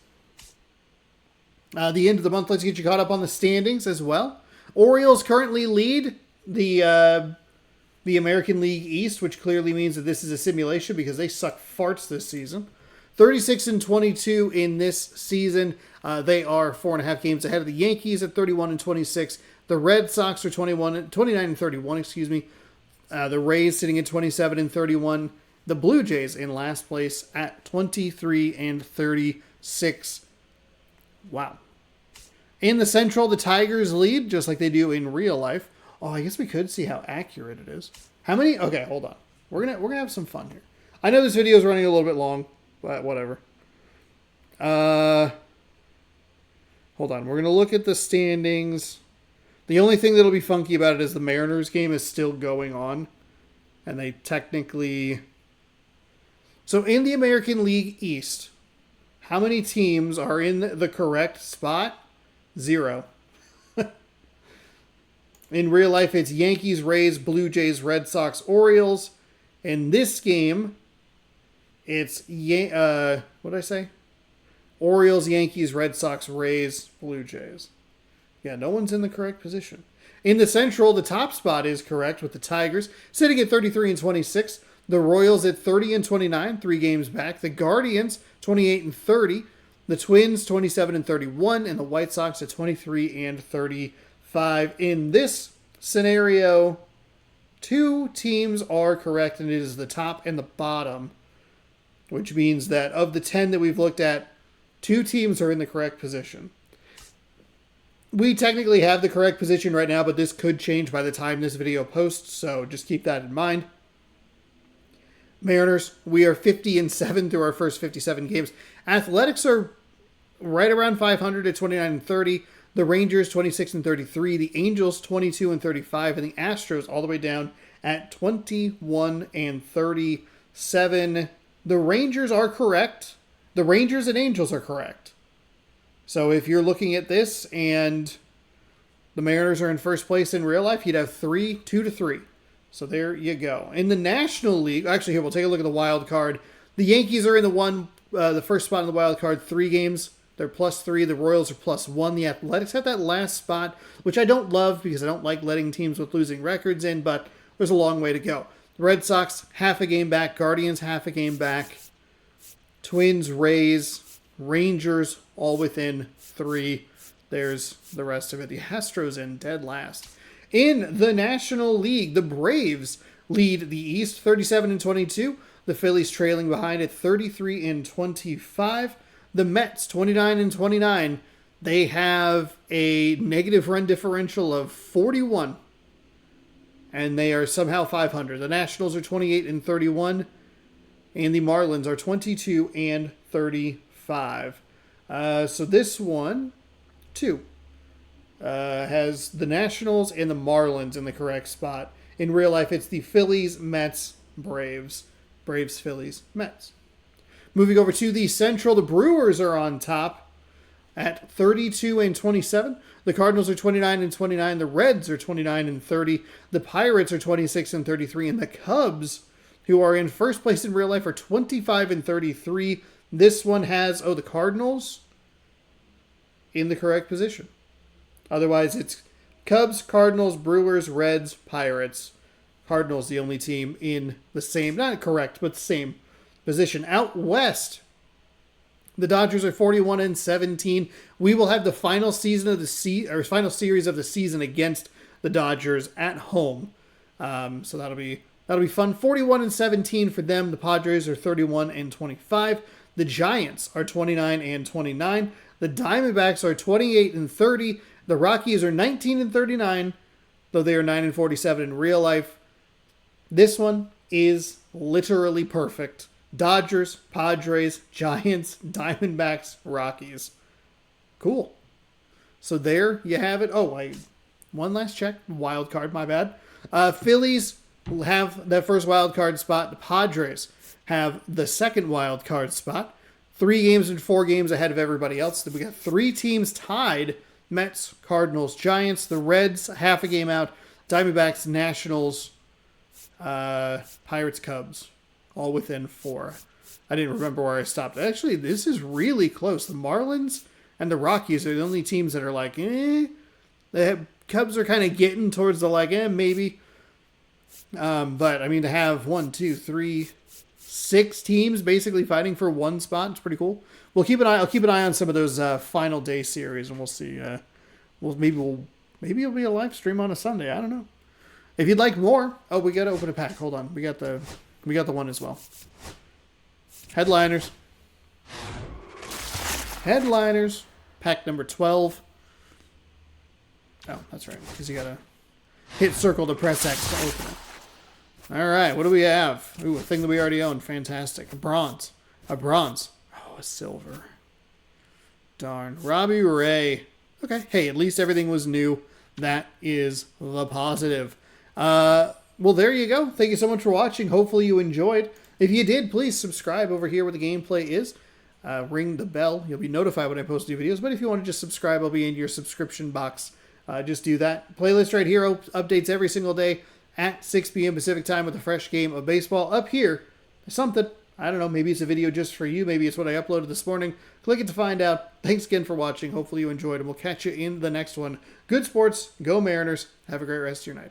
the end of the month, let's get you caught up on the standings as well. Orioles currently lead the American League East, which clearly means that this is a simulation because they suck farts this season. 36-22 in this season. They are 4.5 games ahead of the Yankees at 31-26. The Red Sox are 29-31. Excuse me. The Rays sitting at 27-31. The Blue Jays in last place at 23-36. Wow. In the Central, the Tigers lead, just like they do in real life. Oh, I guess we could see how accurate it is. How many? Okay, hold on. We're gonna have some fun here. I know this video is running a little bit long, but whatever. Hold on. We're gonna look at the standings. The only thing that'll be funky about it is the Mariners game is still going on, and they technically. So in the American League East, how many teams are in the correct spot? 0. In real life, it's Yankees, Rays, Blue Jays, Red Sox, Orioles. In this game, it's what did I say? Orioles, Yankees, Red Sox, Rays, Blue Jays. Yeah, no one's in the correct position. In the Central, the top spot is correct with the Tigers sitting at 33-26. The Royals at 30-29, 3 games back. The Guardians 28-30. The Twins 27-31, and the White Sox at 23-35. In this scenario, 2 teams are correct, and it is the top and the bottom, which means that of the 10 that we've looked at, 2 teams are in the correct position. we technically have the correct position right now, but this could change by the time this video posts, so just keep that in mind. Mariners, we are 50-7 through our first 57 games. Athletics are right around 500 at 29-30. The Rangers 26-33. The Angels 22-35, and the Astros all the way down at 21-37. The Rangers are correct. The Rangers and Angels are correct. So if you're looking at this and the Mariners are in first place in real life, you'd have 2-3. So there you go. In the National League, actually here, we'll take a look at the wild card. The Yankees are in the first spot in the wild card, 3 games. They're +3. The Royals are +1. The Athletics have that last spot, which I don't love because I don't like letting teams with losing records in, but there's a long way to go. The Red Sox, half a game back. Guardians, half a game back. Twins, Rays, Rangers, all within 3. There's the rest of it. The Astros in dead last. In the National League, the Braves lead the East 37-22. The Phillies trailing behind at 33-25. The Mets 29-29. They have a negative run differential of 41. And they are somehow 500. The Nationals are 28-31. And the Marlins are 22-35. So this one, too, has the Nationals and the Marlins in the correct spot. In real life, it's the Phillies, Mets, Braves. Braves, Phillies, Mets. Moving over to the Central, the Brewers are on top at 32-27. The Cardinals are 29-29. The Reds are 29-30. The Pirates are 26-33. And the Cubs, who are in first place in real life, are 25-33. This one has, the Cardinals in the correct position. Otherwise, it's Cubs, Cardinals, Brewers, Reds, Pirates. Cardinals the only team in the same, not correct, but same position. Out west, the Dodgers are 41-17. We will have the final season of the final series of the season against the Dodgers at home. So that'll be fun. 41-17 for them. The Padres are 31-25. The Giants are 29-29. The Diamondbacks are 28-30. The Rockies are 19-39, though they are 9-47 in real life. This one is literally perfect. Dodgers, Padres, Giants, Diamondbacks, Rockies. Cool. So there you have it. One last check. Wild card, my bad. Phillies have that first wild card spot. The Padres have the second wild card spot. 3 games and 4 games ahead of everybody else. We got 3 teams tied. Mets, Cardinals, Giants. The Reds, half a game out. Diamondbacks, Nationals, Pirates, Cubs. All within 4. I didn't remember where I stopped. Actually, this is really close. The Marlins and the Rockies are the only teams that are like, The Cubs are kind of getting towards the maybe. But, I mean, to have 1, 2, 3, 6 teams basically fighting for one spot, it's pretty cool. I'll keep an eye on some of those final day series, and we'll see. Maybe it'll be a live stream on a Sunday. I don't know. If you'd like more, we got to open a pack. Hold on, we got the one as well. Headliners, pack number 12. Oh, that's right, because you gotta hit circle to press X to open it. All right, what do we have? Ooh, a thing that we already own. Fantastic. A bronze. Oh, a silver. Darn. Robbie Ray. Okay. Hey, at least everything was new. That is the positive. Well, there you go. Thank you so much for watching. Hopefully you enjoyed. If you did, please subscribe over here where the gameplay is. Ring the bell. You'll be notified when I post new videos. But if you want to just subscribe, I'll be in your subscription box. Just do that. Playlist right here updates every single day at 6 p.m. Pacific time with a fresh game of baseball. Up here, something. I don't know. Maybe it's a video just for you. Maybe it's what I uploaded this morning. Click it to find out. Thanks again for watching. Hopefully you enjoyed, and we'll catch you in the next one. Good sports. Go Mariners. Have a great rest of your night.